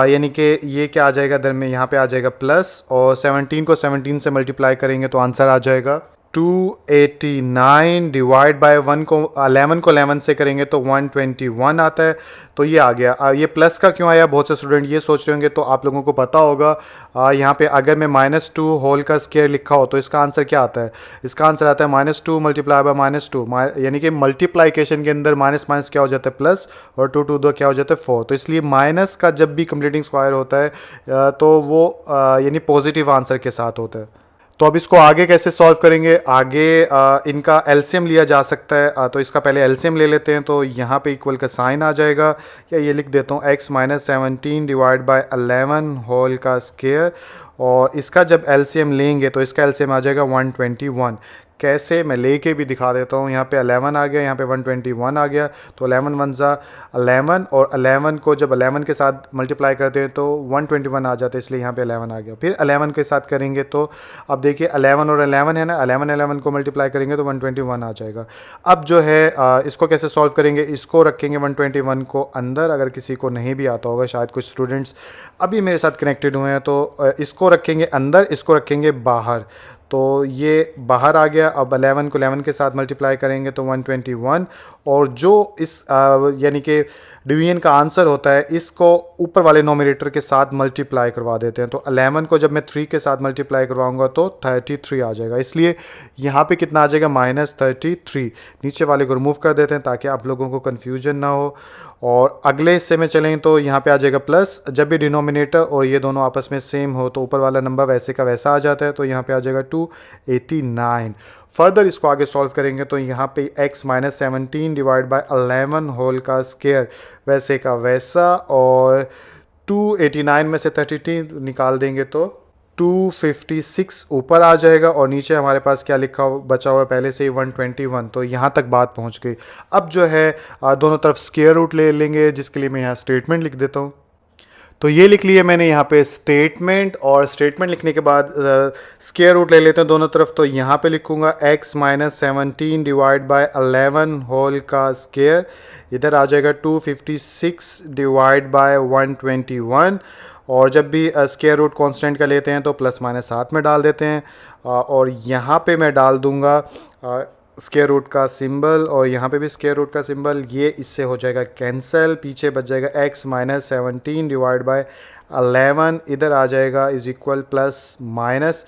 यानी कि ये क्या आ जाएगा इधर में, यहाँ पे आ जाएगा प्लस, और 17 को 17 से मल्टीप्लाई करेंगे तो आंसर आ जाएगा 289 डिवाइड बाय 1 को 11 को 11 से करेंगे तो 121 आता है। तो ये आ गया। ये प्लस का क्यों आया, बहुत से स्टूडेंट ये सोच रहे होंगे, तो आप लोगों को पता होगा यहाँ पे अगर मैं -2 होल का स्क्वायर लिखा हो तो इसका आंसर क्या आता है, इसका आंसर आता है -2 मल्टीप्लाई बाय -2, यानी कि मल्टीप्लाइकेशन के अंदर माइनस माइनस क्या हो जाता है प्लस, और 2 2 2 क्या हो जाता है 4। तो इसलिए माइनस का जब भी कंप्लीटिंग स्क्वायर होता है तो वो यानी पॉजिटिव आंसर के साथ होता है। तो अब इसको आगे कैसे सॉल्व करेंगे, आगे इनका एलसीएम लिया जा सकता है। तो इसका पहले एलसीएम ले लेते हैं। तो यहाँ पे इक्वल का साइन आ जाएगा, या ये लिख देता हूँ x -17 डिवाइड बाय 11 होल का स्क्वायर, और इसका जब एलसीएम लेंगे तो इसका एलसीएम आ जाएगा 121। कैसे, मैं लेके भी दिखा देता हूँ। यहाँ पे 11 आ गया, यहाँ पे 121 आ गया, तो 11 1 ज़ा 11, और 11 को जब 11 के साथ मल्टीप्लाई करते हैं तो 121 आ जाता है, इसलिए यहाँ पे 11 आ गया। फिर 11 के साथ करेंगे तो अब देखिए 11 और 11 है ना, 11 11 को मल्टीप्लाई करेंगे तो 121 आ जाएगा। अब जो है इसको कैसे सॉल्व करेंगे, इसको रखेंगे 121 को अंदर, अगर किसी को नहीं भी आता होगा, शायद कुछ स्टूडेंट्स अभी मेरे साथ कनेक्टेड हुए हैं, तो इसको रखेंगे अंदर, इसको रखेंगे बाहर। तो ये बाहर आ गया। अब 11 को 11 के साथ मल्टीप्लाई करेंगे तो 121, और जो इस यानी कि डिवीजन का आंसर होता है, इसको ऊपर वाले नोमिनेटर के साथ मल्टीप्लाई करवा देते हैं। तो 11 को जब मैं 3 के साथ मल्टीप्लाई करवाऊंगा तो 33 आ जाएगा, इसलिए यहाँ पे कितना आ जाएगा -33। नीचे वाले को रिमूव कर देते हैं ताकि आप लोगों को कन्फ्यूजन ना हो। और अगले हिस्से में चलें तो यहाँ पे आ जाएगा प्लस, जब भी डिनोमिनेटर और ये दोनों आपस में सेम हो तो ऊपर वाला नंबर वैसे का वैसा आ जाता है, तो यहाँ पे आ जाएगा 289। फर्दर इसको आगे सॉल्व करेंगे तो यहाँ पे x -17 डिवाइड बाय 11 होल का स्क्वायर वैसे का वैसा, और 289 में से 33 निकाल देंगे तो 256 ऊपर आ जाएगा, और नीचे हमारे पास क्या लिखा हो बचा हुआ है पहले से ही 121। तो यहाँ तक बात पहुँच गई। अब जो है दोनों तरफ स्क्वायर रूट ले लेंगे, जिसके लिए मैं यहाँ स्टेटमेंट लिख देता हूँ। तो ये लिख लिया मैंने यहाँ पे स्टेटमेंट, और स्टेटमेंट लिखने के बाद स्क्वायर रूट ले लेते हैं दोनों तरफ। तो यहाँ पे लिखूंगा x -17 डिवाइड बाय 11 होल का स्क्वायर, इधर आ जाएगा 256 डिवाइड बाय 121, और जब भी स्क्वायर रूट कांस्टेंट का लेते हैं तो प्लस माइनस साथ में डाल देते हैं, और यहाँ पे मैं डाल दूँगा स्क्वायर रूट का सिंबल, और यहाँ पे भी स्क्वायर रूट का सिंबल। ये इससे हो जाएगा कैंसिल, पीछे बच जाएगा x -17 डिवाइड बाय 11, इधर आ जाएगा इज इक्वल प्लस माइनस।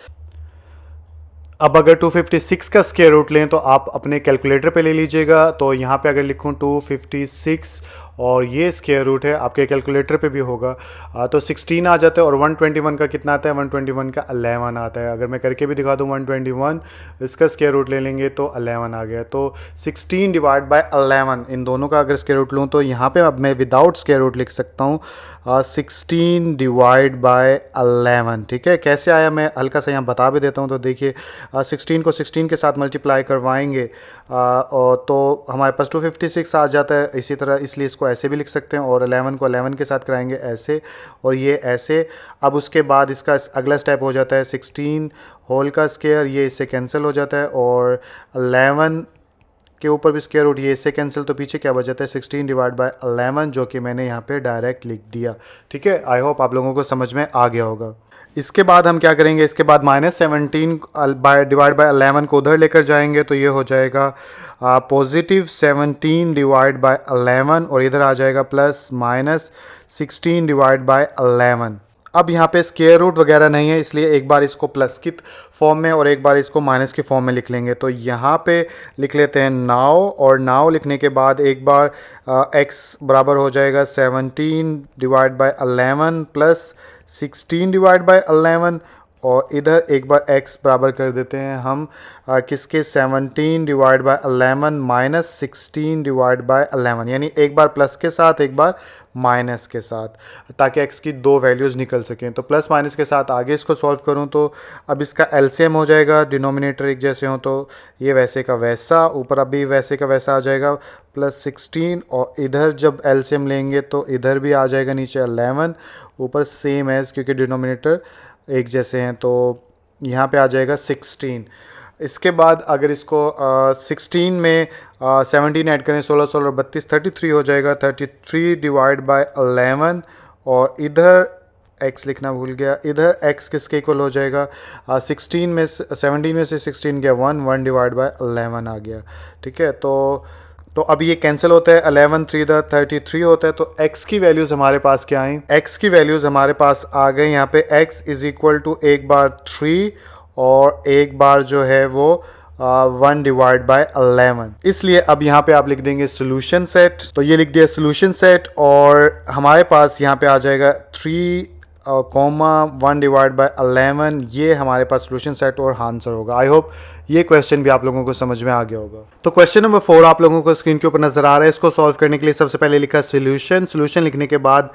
अब अगर 256 का स्क्वायर रूट लें तो आप अपने कैलकुलेटर पे ले लीजिएगा। तो यहाँ पे अगर लिखूँ 256 और ये स्क्वायर रूट है, आपके कैलकुलेटर पे भी होगा तो 16 आ जाता है, और 121 का कितना आता है, 121 का 11 आता है। अगर मैं करके भी दिखा दूँ 121, इसका स्क्वायर रूट ले लेंगे तो 11 आ गया। तो 16 डिवाइड बाय 11, इन दोनों का अगर स्क्वायर रूट लूँ तो यहाँ पे अब मैं विदाउट स्क्वायर रूट लिख सकता हूँ 16 डिवाइड बाय 11। ठीक है, कैसे आया मैं हल्का सा यहाँ बता भी देता हूँ। तो देखिए 16 को 16 के साथ मल्टीप्लाई करवाएंगे और तो हमारे पास 256 आ जाता है। इसी तरह इसलिए इसको ऐसे भी लिख सकते हैं, और 11 को 11 के साथ कराएंगे ऐसे, और ये ऐसे। अब उसके बाद इसका अगला स्टेप हो जाता है 16 होल का स्क्वायर, ये इससे कैंसिल हो जाता है, और 11 के ऊपर भी स्क्वायर रूट, ये इससे कैंसिल, तो पीछे क्या बच जाता है 16 डिवाइड बाय 11, जो कि मैंने यहाँ पे डायरेक्ट लिख दिया। ठीक है, आई होप आप लोगों को समझ में आ गया होगा। इसके बाद हम क्या करेंगे, इसके बाद -17 डिवाइड बाय 11 को उधर लेकर जाएंगे, तो ये हो जाएगा +17 डिवाइड बाय 11, और इधर आ जाएगा प्लस -16 डिवाइड बाय 11। अब यहाँ पे स्क्वायर रूट वगैरह नहीं है, इसलिए एक बार इसको प्लस की फॉर्म में और एक बार इसको माइनस की फॉर्म में लिख लेंगे। तो यहाँ पे लिख लेते हैं नाउ, और नाउ लिखने के बाद एक बार x बराबर हो जाएगा 17 divide by 11 plus 16 divide by 11, और इधर एक बार x बराबर कर देते हैं हम किसके 17 divide by 11 minus 16 divide by 11, यानी एक बार प्लस के साथ एक बार माइनस के साथ, ताकि x की दो वैल्यूज़ निकल सकें। तो प्लस माइनस के साथ आगे इसको सॉल्व करूं तो अब इसका एलसीएम हो जाएगा, डिनोमिनेटर एक जैसे हो तो ये वैसे का वैसा, ऊपर अभी वैसे का वैसा आ जाएगा प्लस 16, और इधर जब एलसीएम लेंगे तो इधर भी आ जाएगा नीचे 11, ऊपर सेम एज क्योंकि डिनोमिनेटर एक जैसे हैं तो यहाँ पे आ जाएगा 16। इसके बाद अगर इसको 16 में 17 ऐड करें, 16 16 32 33 हो जाएगा, 33 डिवाइड बाय 11, और इधर x लिखना भूल गया, इधर x किसके इक्वल हो जाएगा 16 में 17 में से 16 गया 1 डिवाइड बाय 11 आ गया। ठीक है, तो अब ये कैंसिल होता है, 11 3 33 होता है, तो x की वैल्यूज़ हमारे पास क्या आई, x की वैल्यूज़ हमारे पास आ गई यहाँ पे x इज़ इक्वल टू एक बार 3 और एक बार जो है वो 1 डिवाइड बाय 11। इसलिए अब यहाँ पे आप लिख देंगे सोल्यूशन सेट, तो ये लिख दिया सोल्यूशन सेट, और हमारे पास यहाँ पे आ जाएगा 3 कॉमा 1 डिवाइड बाय 11, ये हमारे पास सोल्यूशन सेट और आंसर होगा। आई होप ये क्वेश्चन भी आप लोगों को समझ में आ गया होगा। तो क्वेश्चन नंबर 4 आप लोगों को स्क्रीन के ऊपर नजर आ रहा है। इसको सॉल्व करने के लिए सबसे पहले लिखा सोल्यूशन लिखने के बाद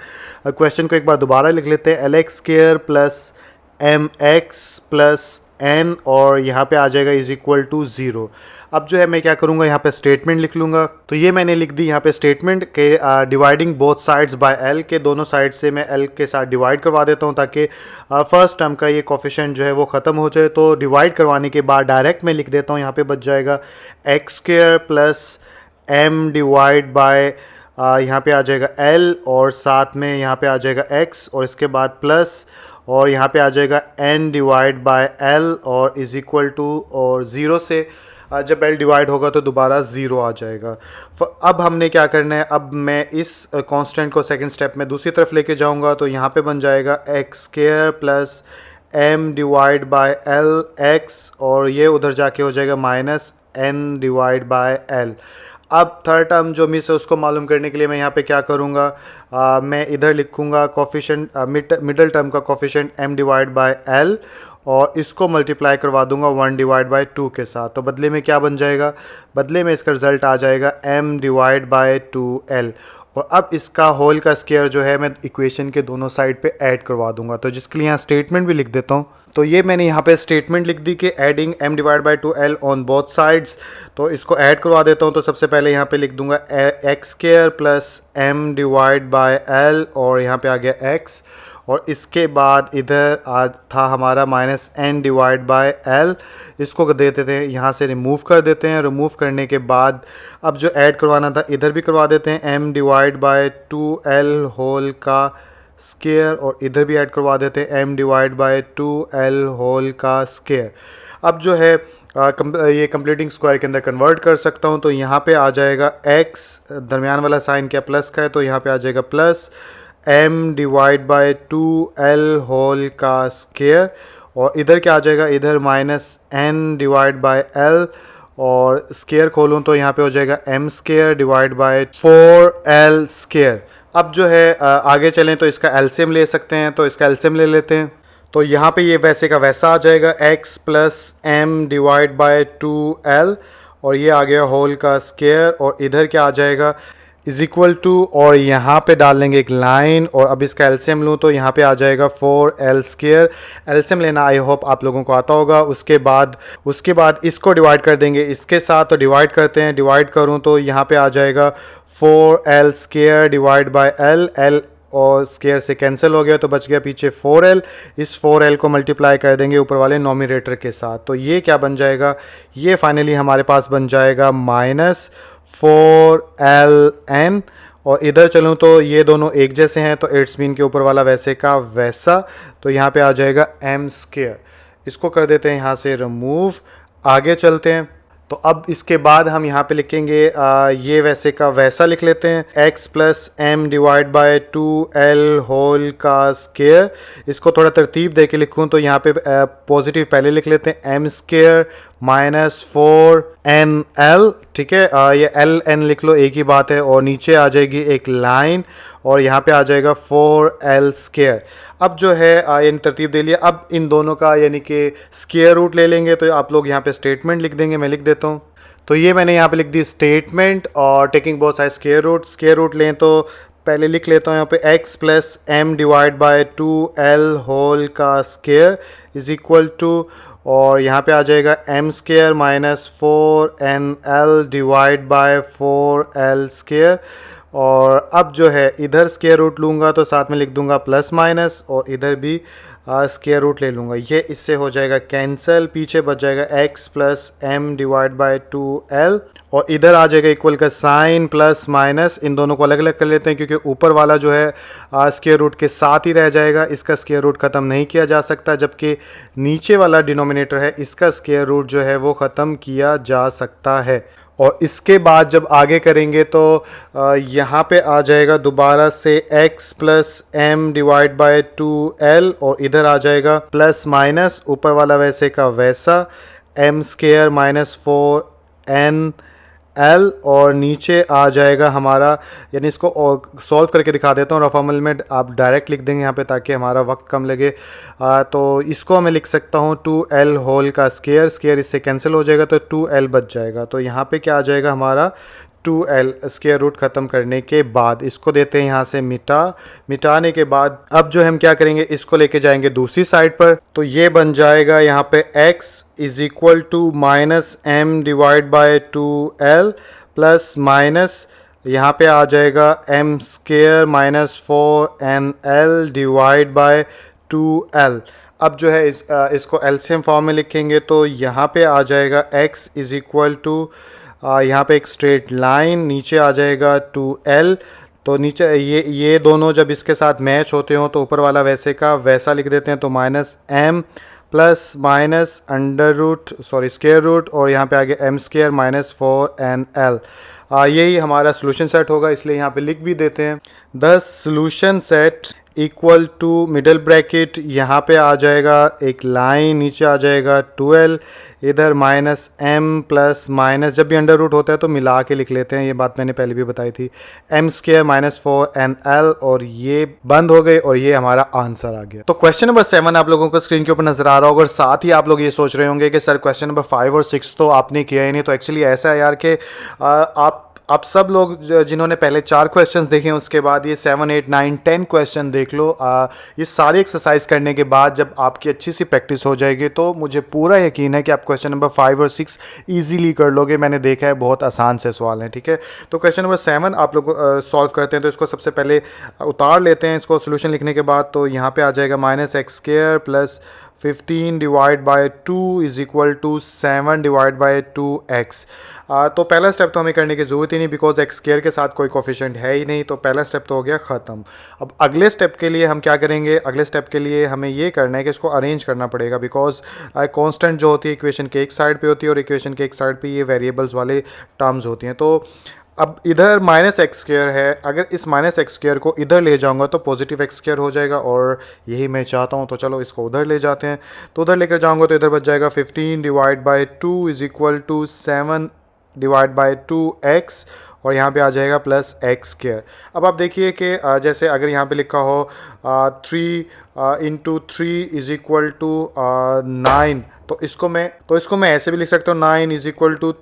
क्वेश्चन को एक बार दोबारा लिख लेते हैं, LX square plus MX plus n, और यहाँ पे आ जाएगा इज इक्वल टू 0। अब जो है मैं क्या करूँगा, यहाँ पे स्टेटमेंट लिख लूँगा। तो ये मैंने लिख दी यहाँ पे स्टेटमेंट के dividing both sides by l, के दोनों साइड से मैं l के साथ डिवाइड करवा देता हूँ ताकि फर्स्ट टर्म का ये कोफिशिएंट जो है वो ख़त्म हो जाए। तो डिवाइड करवाने के बाद डायरेक्ट मैं लिख देता हूँ, यहाँ पे बच जाएगा x square plus m divide bye यहाँ पे आ जाएगा l, और साथ में यहाँ पे आ जाएगा x, और इसके बाद प्लस, और यहाँ पे आ जाएगा n डिवाइड बाय l, और इज़ इक्वल टू, और 0 से जब l डिवाइड होगा तो दोबारा 0 आ जाएगा। अब हमने क्या करना है, अब मैं इस कांस्टेंट को सेकंड स्टेप में दूसरी तरफ लेके जाऊंगा, तो यहाँ पे बन जाएगा x square plus m divide by l x, और ये उधर जाके हो जाएगा minus n divide by l। अब थर्ड टर्म जो मिस है उसको मालूम करने के लिए मैं यहाँ पे क्या करूँगा, मैं इधर लिखूँगा कोफिशिएंट मिडल टर्म का coefficient m divide by l, और इसको मल्टीप्लाई करवा दूंगा 1 डिवाइड बाय 2 के साथ। तो बदले में क्या बन जाएगा, बदले में इसका रिजल्ट आ जाएगा m डिवाइड बाय 2l, और अब इसका होल का स्क्वायर जो है मैं इक्वेशन के दोनों साइड पे ऐड करवा दूंगा। तो जिसके लिए यहाँ स्टेटमेंट भी लिख देता हूँ। तो ये मैंने यहाँ पे स्टेटमेंट लिख दी कि adding m divide by 2l on both sides, तो इसको ऐड करवा देता हूँ। तो सबसे पहले यहाँ पे लिख दूंगा x square plus m divide by l, और यहाँ पे आ गया x, और इसके बाद इधर था हमारा minus n divide by l, इसको दे देते हैं यहाँ से रिमूव कर देते हैं। रिमूव करने के बाद अब जो ऐड करवाना था इधर भी करवा देते हैं, m divide by 2l whole का स्क्वायर, और इधर भी ऐड करवा देते हैं m divide by 2l whole का स्क्वायर। अब जो है ये कंप्लीटिंग स्क्वायर के अंदर कन्वर्ट कर सकता हूँ। तो यहाँ पे आ जाएगा x, दरमियान वाला साइन क्या प्लस का है, तो यहाँ पे आ जाएगा plus m divide by 2l whole का स्क्वायर, और इधर क्या आ जाएगा, इधर minus n divide by l, और स्क्वायर खोलूँ तो यहाँ पे हो जाएगा m square divide by 4l square. अब जो है आगे चलें तो इसका एलसीएम ले सकते हैं, तो इसका एलसीएम ले लेते हैं। तो यहाँ पे ये वैसे का वैसा आ जाएगा x plus m divide by 2l, और ये आ गया होल का स्क्वायर, और इधर क्या आ जाएगा इज इक्वल टू, और यहाँ पे डाल लेंगे एक लाइन, और अब इसका एलसीएम लूँ तो यहाँ पे आ जाएगा 4l स्क्वायर। एलसीएम लेना आई होप आप लोगों को आता होगा। उसके बाद इसको डिवाइड कर देंगे इसके साथ, तो डिवाइड करते हैं। डिवाइड करूँ तो यहाँ पे आ जाएगा 4l square divide by l और स्क्वायर से कैंसिल हो गया, तो बच गया पीछे 4l। इस 4l को मल्टीप्लाई कर देंगे ऊपर वाले नोमिनेटर के साथ, तो ये क्या बन जाएगा, ये फाइनली हमारे पास बन जाएगा माइनस 4ln, और इधर चलूँ तो ये दोनों एक जैसे हैं, तो इट्स मीन के ऊपर वाला वैसे का वैसा, तो यहाँ पे आ जाएगा m स्क्वायर। इसको कर देते हैं यहाँ से रिमूव। आगे चलते हैं, तो अब इसके बाद हम यहाँ पे लिखेंगे ये वैसे का वैसा लिख लेते हैं, x plus m divide by 2l whole का स्केयर। इसको थोड़ा तरतीब दे के लिखूँ तो यहाँ पे पॉजिटिव पहले लिख लेते हैं, m स्केयर माइनस 4nl, ठीक है। ये एल एन लिख लो, एक ही बात है। और नीचे आ जाएगी एक लाइन और यहाँ पे आ जाएगा 4l स्केयर। अब जो है यानी तरतीब दे लिया। अब इन दोनों का यानी कि स्केयर रूट ले लेंगे, तो आप लोग यहाँ पे स्टेटमेंट लिख देंगे, मैं लिख देता हूँ। तो ये मैंने यहाँ पे लिख दी स्टेटमेंट, और taking both side square root लें तो पहले लिख लेता हूँ यहाँ पे x plus m divide by 2l whole का स्केयर इज इक्वल टू, और यहाँ पे आ जाएगा m square minus 4nl divide by 4l square. और अब जो है इधर स्केयर रूट लूँगा तो साथ में लिख दूंगा प्लस माइनस, और इधर भी स्केयर रूट ले लूँगा। ये इससे हो जाएगा कैंसिल, पीछे बच जाएगा x plus m divide by 2l, और इधर आ जाएगा इक्वल का साइन प्लस माइनस। इन दोनों को अलग अलग कर लेते हैं क्योंकि ऊपर वाला जो है स्केयर रूट के साथ ही रह जाएगा, इसका स्केयर रूट ख़त्म नहीं किया जा सकता, जबकि नीचे वाला डिनोमिनेटर है इसका स्केयर रूट जो है वो ख़त्म किया जा सकता है। और इसके बाद जब आगे करेंगे तो यहाँ पे आ जाएगा दोबारा से x plus m divide by 2l, और इधर आ जाएगा प्लस माइनस, ऊपर वाला वैसे का वैसा, m square minus 4n L, और नीचे आ जाएगा हमारा, यानी इसको सॉल्व करके दिखा देता हूँ। रफ अमल में आप डायरेक्ट लिख देंगे यहाँ पे ताकि हमारा वक्त कम लगे। तो इसको मैं लिख सकता हूँ 2l होल का स्केयर इससे कैंसिल हो जाएगा तो 2l बच जाएगा। तो यहाँ पे क्या आ जाएगा हमारा 2l स्केयर रूट ख़त्म करने के बाद। इसको देते हैं यहाँ से मिटाने के बाद अब जो हम क्या करेंगे, इसको लेके जाएंगे दूसरी साइड पर, तो ये बन जाएगा यहाँ पे x is equal to minus m divide by 2l plus minus यहाँ पे आ जाएगा m square minus 4nl divide by 2l। अब जो है इसको एलसीएम फॉर्म में लिखेंगे तो यहाँ पे आ जाएगा x इज इक्वल टू, यहाँ पे एक स्ट्रेट लाइन, नीचे आ जाएगा 2l। तो नीचे ये दोनों जब इसके साथ मैच होते हो तो ऊपर वाला वैसे का वैसा लिख देते हैं, तो minus m plus minus under root square root, और यहाँ पे आगे m स्क्वायर माइनस 4nl। यही हमारा सोल्यूशन सेट होगा, इसलिए यहाँ पे लिख भी देते हैं the solution set equal to middle bracket, यहाँ पे आ जाएगा एक लाइन, नीचे आ जाएगा 12, इधर माइनस m प्लस माइनस, जब भी अंडर रूट होता है तो मिला के लिख लेते हैं, ये बात मैंने पहले भी बताई थी, m स्क्वायर माइनस 4nl, और ये बंद हो गए और ये हमारा आंसर आ गया। तो क्वेश्चन नंबर 7 आप लोगों को स्क्रीन के ऊपर नजर आ रहा होगा, और साथ ही आप लोग ये सोच रहे होंगे कि सर क्वेश्चन नंबर 5 और 6 तो आपने किया ही नहीं। तो एक्चुअली ऐसा है यार कि आप सब लोग जिन्होंने पहले 4 क्वेश्चंस देखे हैं उसके बाद ये 7, 8, 9, 10 क्वेश्चन देख लो। ये सारी एक्सरसाइज करने के बाद जब आपकी अच्छी सी प्रैक्टिस हो जाएगी तो मुझे पूरा यकीन है कि आप क्वेश्चन नंबर 5 और 6 इजीली कर लोगे। मैंने देखा है बहुत आसान से सवाल हैं, ठीक है। तो क्वेश्चन नंबर 7 आप लोग सॉल्व करते हैं, तो इसको सबसे पहले उतार लेते हैं इसको सोल्यूशन लिखने के बाद। तो यहाँ पे आ जाएगा minus x square plus 15 divide by 2 is equal to 7 divide by 2x। तो पहला स्टेप तो हमें करने की ज़रूरत ही नहीं, बिकॉज एक्स स्क्वायर के साथ कोई कोफिशिएंट है ही नहीं, तो पहला स्टेप तो हो गया ख़त्म। अब अगले स्टेप के लिए हम क्या करेंगे, अगले स्टेप के लिए हमें ये करना है कि इसको अरेंज करना पड़ेगा, बिकॉज कांस्टेंट जो होती है इक्वेशन के एक साइड पे होती है और इक्वेशन के एक साइड पे ये वेरिएबल्स वाले टर्म्स होती हैं। तो अब इधर माइनस एक्स स्क्वायर है, अगर इस माइनस एक्स स्क्वायर को इधर ले जाऊंगा तो पॉजिटिव एक्स स्क्वायर हो जाएगा, और यही मैं चाहता हूं। तो चलो इसको उधर ले जाते हैं। तो उधर लेकर जाऊंगा तो इधर बच जाएगा 15 divide by 2 is equal to 7 divide by 2x, और यहाँ पे आ जाएगा प्लस एक्स स्क्वायर। अब आप देखिए कि जैसे अगर यहाँ पे लिखा हो 3 इंटू 3 इज इक्वल टू 9, तो इसको मैं ऐसे भी लिख सकता हूँ 9 इज इक्वल टू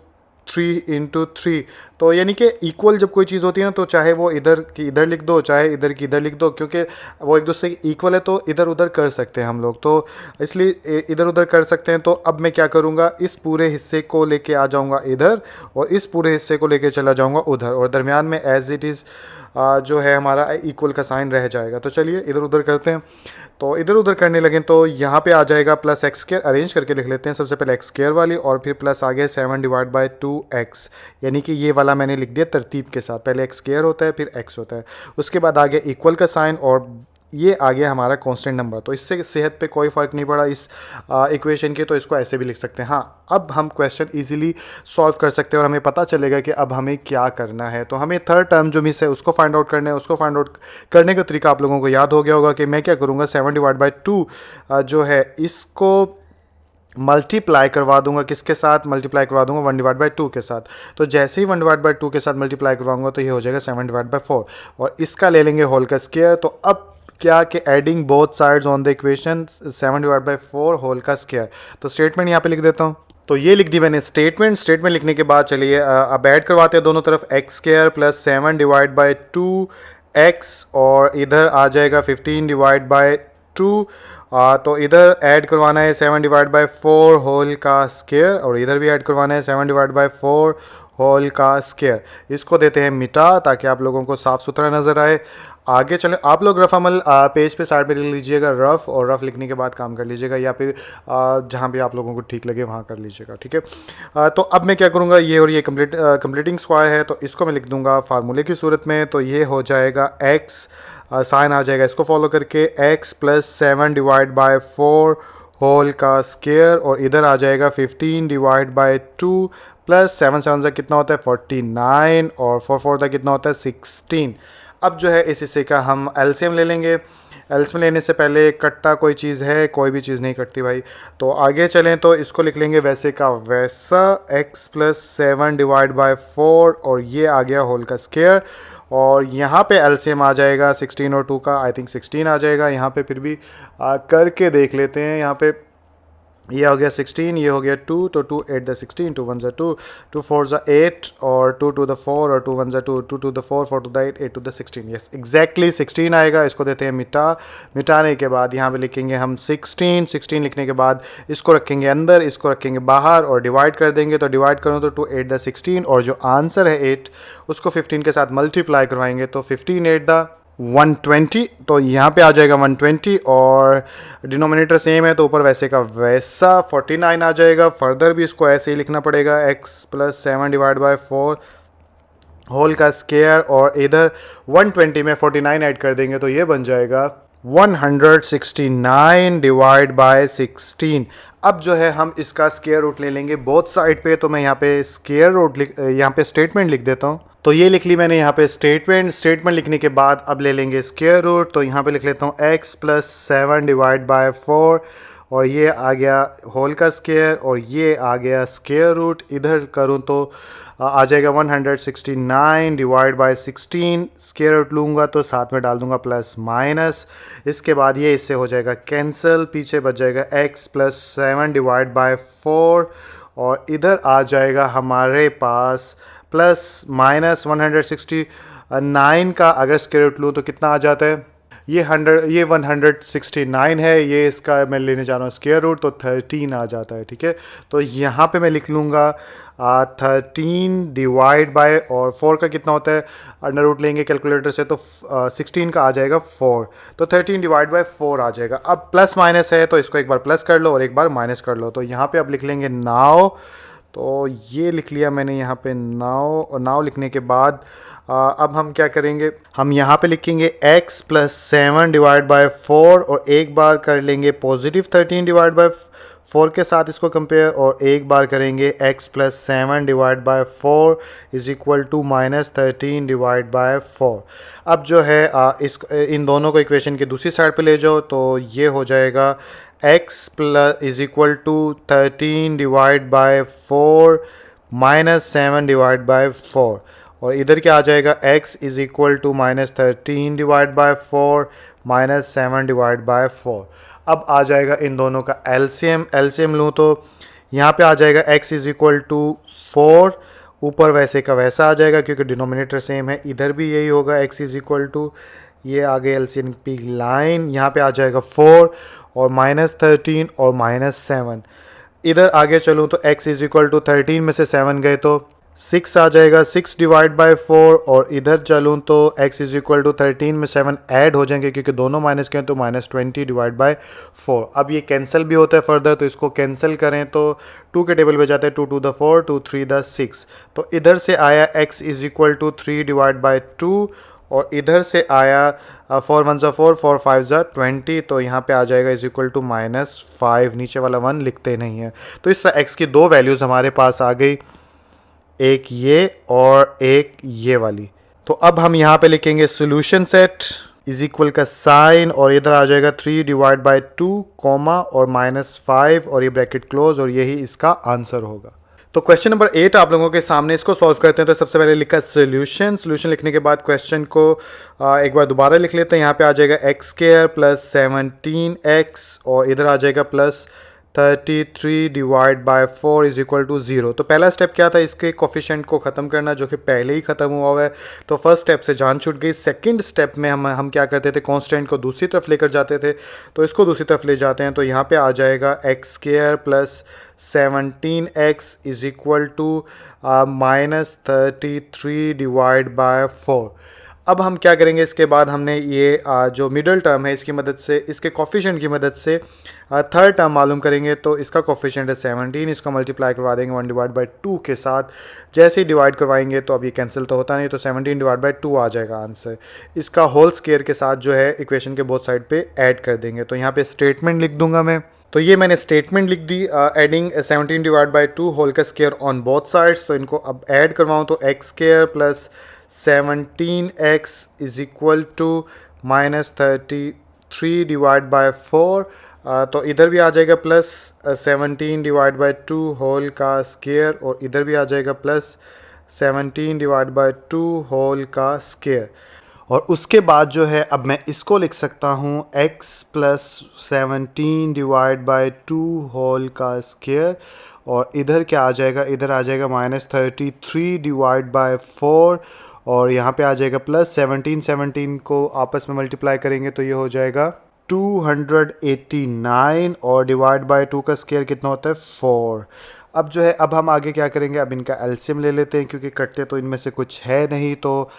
3 इंटू 3। तो यानी कि इक्वल जब कोई चीज़ होती है ना, तो चाहे वो इधर की इधर लिख दो चाहे इधर की इधर लिख दो, क्योंकि वो एक दूसरे की इक्वल है, तो इधर उधर कर सकते हैं हम लोग, तो इसलिए इधर उधर कर सकते हैं। तो अब मैं क्या करूँगा, इस पूरे हिस्से को लेके आ जाऊँगा इधर, और इस पूरे हिस्से को लेके चला जाऊँगा उधर, और दरमियान में एज इट इज़ जो है हमारा इक्वल का साइन रह जाएगा। तो चलिए इधर उधर करते हैं। तो इधर उधर करने लगे तो यहाँ पे आ जाएगा प्लस एक्स स्क्वायर, अरेंज करके लिख लेते हैं सबसे पहले एक्स स्क्वायर वाली, और फिर प्लस आ गया 7 डिवाइड बाय 2x, यानी कि ये वाला मैंने लिख दिया तरतीब के साथ, पहले एक्स स्क्वायर होता है फिर x होता है, उसके बाद आ गया इक्वल का साइन, और ये आ गया हमारा कांस्टेंट नंबर। तो इससे सेहत पे कोई फ़र्क नहीं पड़ा इस इक्वेशन के, तो इसको ऐसे भी लिख सकते हैं। हाँ, अब हम क्वेश्चन इजीली सॉल्व कर सकते हैं और हमें पता चलेगा कि अब हमें क्या करना है। तो हमें थर्ड टर्म जो मिस है उसको फाइंड आउट करना है। उसको फाइंड आउट करने का तरीका आप लोगों को याद हो गया होगा कि मैं क्या करूँगा, 7/2 जो है इसको मल्टीप्लाई करवा दूंगा, किसके साथ मल्टीप्लाई करवा दूंगा, 1/2 के साथ। तो जैसे ही 1/2 के साथ मल्टीप्लाई करवाऊंगा तो ये हो जाएगा 7/4 और इसका ले लेंगे होल का स्क्वायर। तो अब क्या कि adding both sides on the equation 7/4 whole का स्क्वायर। तो स्टेटमेंट यहाँ पे लिख देता हूँ। तो ये लिख दी मैंने स्टेटमेंट लिखने के बाद चलिए अब ऐड करवाते हैं दोनों तरफ, x² प्लस 7/2 x और इधर आ जाएगा 15/2। तो इधर ऐड करवाना है 7/4 होल का स्क्वायर और इधर भी ऐड करवाना है 7/4 होल का स्क्वायर। इसको देते हैं मिटा ताकि आप लोगों को साफ सुथरा नज़र आए। आगे चले, आप लोग रफ अमल पेज पे साइड पे लिख लीजिएगा रफ, और रफ लिखने के बाद काम कर लीजिएगा, या फिर जहाँ भी आप लोगों को ठीक लगे वहाँ कर लीजिएगा, ठीक है। तो अब मैं क्या करूँगा, ये और ये कंप्लीटिंग स्क्वायर है तो इसको मैं लिख दूंगा फार्मूले की सूरत में। तो ये हो जाएगा x, साइन आ जाएगा इसको फॉलो करके, x प्लस 7/4 होल का स्क्वायर और इधर आ जाएगा 15/2 प्लस 7 7 से कितना होता है 49 और 4 4 का कितना होता है 16। अब जो है इस हिस्से का हम एलसीएम ले लेंगे। एलसीएम लेने से पहले कटता कोई चीज़ है, कोई भी चीज़ नहीं कटती भाई। तो आगे चलें तो इसको लिख लेंगे वैसे का वैसा, x प्लस 7/4 और ये आ गया होल का स्क्वायर और यहाँ पे एलसीएम आ जाएगा 16 और 2 का, आई थिंक 16 आ जाएगा। यहाँ पे फिर भी करके देख लेते हैं। यहाँ पे ये हो गया 16, ये हो गया 2, तो 2 8 द 16, 2 1 2, 2 4 8 और 2 2 4 और 2 1 2, 2 2 4 4 2 8 8 2 16। यस एग्जैक्टली 16 आएगा। इसको देते हैं मिटाने के बाद यहाँ पे लिखेंगे हम 16 लिखने के बाद इसको रखेंगे अंदर, इसको रखेंगे बाहर और डिवाइड कर देंगे। तो डिवाइड करूँ तो 2 8 द 16 और जो आंसर है 8 उसको 15 के साथ मल्टीप्लाई करवाएंगे तो 15 8 द 120। तो यहाँ पे आ जाएगा 120 और डिनोमिनेटर सेम है तो ऊपर वैसे का वैसा 49 आ जाएगा। फर्दर भी इसको ऐसे ही लिखना पड़ेगा, x प्लस 7/4 होल का स्क्वायर और इधर 120 में 49 ऐड कर देंगे तो ये बन जाएगा 169/16। अब जो है हम इसका स्क्वायर रूट ले लेंगे बोथ साइड पे। तो मैं यहाँ पे स्क्वायर रूट यहाँ पे स्टेटमेंट लिख देता हूँ। तो ये लिख ली मैंने यहाँ पे स्टेटमेंट लिखने के बाद अब ले लेंगे स्क्वायर रूट। तो यहाँ पे लिख लेता हूँ x प्लस 7/4 और ये आ गया होल का स्क्वायर और ये आ गया स्क्वायर रूट। इधर करूँ तो आ जाएगा 169/16। स्क्वायर रूट लूँगा तो साथ में डाल दूँगा प्लस माइनस। इसके बाद ये इससे हो जाएगा कैंसिल, पीछे बच जाएगा x प्लस 7/4 और इधर आ जाएगा हमारे पास प्लस माइनस 169 का अगर स्क्वायर रूट लूँ तो कितना आ जाता है, ये 169 है, ये इसका मैं लेने जा रहा हूँ स्क्वायर रूट तो 13 आ जाता है, ठीक है। तो यहाँ पे मैं लिख लूँगा 13 डिवाइड बाय और 4 का कितना होता है, अंडर रूट लेंगे कैलकुलेटर से तो 16 का आ जाएगा 4, तो 13 डिवाइड बाय 4 आ जाएगा। अब प्लस माइनस है तो इसको एक बार प्लस कर लो और एक बार माइनस कर लो। तो यहाँ पे अब लिख लेंगे नाउ। तो ये लिख लिया मैंने यहाँ पे नाउ, और नाउ लिखने के बाद अब हम क्या करेंगे, हम यहाँ पे लिखेंगे x प्लस 7/4 और एक बार कर लेंगे पॉजिटिव 13/4 के साथ इसको कंपेयर और एक बार करेंगे x plus 7/4 is equal to minus 13/4। अब जो है इन दोनों को इक्वेशन के दूसरी साइड पे ले जाओ तो ये हो जाएगा x plus is equal to 13/4 minus 7/4 और इधर क्या आ जाएगा x is equal to minus 13/4 minus 7/4। अब आ जाएगा इन दोनों का एलसीएम लूँ तो यहाँ पे आ जाएगा x इज इक्वल टू 4, ऊपर वैसे का वैसा आ जाएगा क्योंकि डिनोमिनेटर सेम है, इधर भी यही होगा x इज इक्वल टू, ये आगे एलसीएम की लाइन, यहाँ पे आ जाएगा 4 और माइनस 13 और माइनस 7। इधर आगे चलूँ तो x इज इक्वल टू 13 में से 7 गए तो 6 आ जाएगा, 6 डिवाइड बाय 4 और इधर चलूँ तो x इज इक्वल टू 13 में 7 ऐड हो जाएंगे क्योंकि दोनों माइनस के हैं तो माइनस 20 डिवाइड बाय 4। अब ये कैंसिल भी होता है फर्दर, तो इसको कैंसिल करें तो 2 के टेबल पे जाता है 2 2 द 4 2 3 द 6। तो इधर से आया x is equal to 3 divide by 2 और इधर से आया 4 1 ज़ा 4, 4 5 ज़ा 20, तो यहाँ पे आ जाएगा इज इक्वल टू -5, नीचे वाला 1 लिखते नहीं है। तो इस तरह x की दो वैल्यूज़ हमारे पास आ गई, एक ये और एक ये वाली। तो अब हम यहाँ पे लिखेंगे सोल्यूशन सेट इज इक्वल का साइन, और इधर आ जाएगा 3 डिवाइड बाई 2 कॉमा और -5 और ये ब्रैकेट क्लोज, और यही इसका आंसर होगा। तो क्वेश्चन नंबर 8 आप लोगों के सामने, इसको सॉल्व करते हैं। तो सबसे पहले लिखा सोल्यूशन लिखने के बाद क्वेश्चन को एक बार दोबारा लिख लेते हैं। यहाँ पे आ जाएगा x² प्लस 17x और इधर आ जाएगा plus 33 divide by 4 is equal to 0। तो पहला स्टेप क्या था, इसके कोफिशिएंट को ख़त्म करना, जो कि पहले ही ख़त्म हुआ है। तो फर्स्ट स्टेप से जान छूट गई। सेकंड स्टेप में हम क्या करते थे, कांस्टेंट को दूसरी तरफ लेकर जाते थे। तो इसको दूसरी तरफ ले जाते हैं, तो यहाँ पे आ जाएगा x² plus 17x is equal to -33 divide by 4। अब हम क्या करेंगे, इसके बाद हमने ये जो मिडल टर्म है इसकी मदद से, इसके कोफिशिएंट की मदद से थर्ड टर्म मालूम करेंगे। तो इसका कोफिशिएंट है 17, इसका मल्टीप्लाई करवा देंगे 1 डिवाइड बाई 2 के साथ। जैसे ही डिवाइड करवाएंगे तो अब ये कैंसिल तो होता नहीं, तो 17 डिवाइड बाई 2 आ जाएगा आंसर। इसका होल स्क्वायर के साथ जो है इक्वेशन के बोथ साइड पे ऐड कर देंगे। तो यहाँ पे स्टेटमेंट लिख दूंगा मैं। तो ये मैंने स्टेटमेंट लिख दी, एडिंग 17 डिवाइड बाई 2 होल का स्क्वायर ऑन बोथ साइड्स। तो इनको अब ऐड करवाऊँ तो x² plus 17x is equal to -33 divide by 4। तो इधर भी आ जाएगा प्लस 17 डिवाइड बाई 2 होल का स्क्वायर, और इधर भी आ जाएगा प्लस 17 डिवाइड बाई 2 होल का स्क्वायर। और उसके बाद जो है अब मैं इसको लिख सकता हूँ x plus 17 divide by 2 whole का स्क्वायर, और इधर क्या आ जाएगा, इधर आ जाएगा -33 डिवाइड बाय 4, और यहाँ पे आ जाएगा प्लस 17 को आपस में मल्टीप्लाई करेंगे तो ये हो जाएगा 289, और डिवाइड बाय 2 का स्क्वायर कितना होता है 4। अब जो है अब हम आगे क्या करेंगे, अब इनका एलसीएम ले लेते हैं, क्योंकि कटते तो इनमें से कुछ है नहीं। तो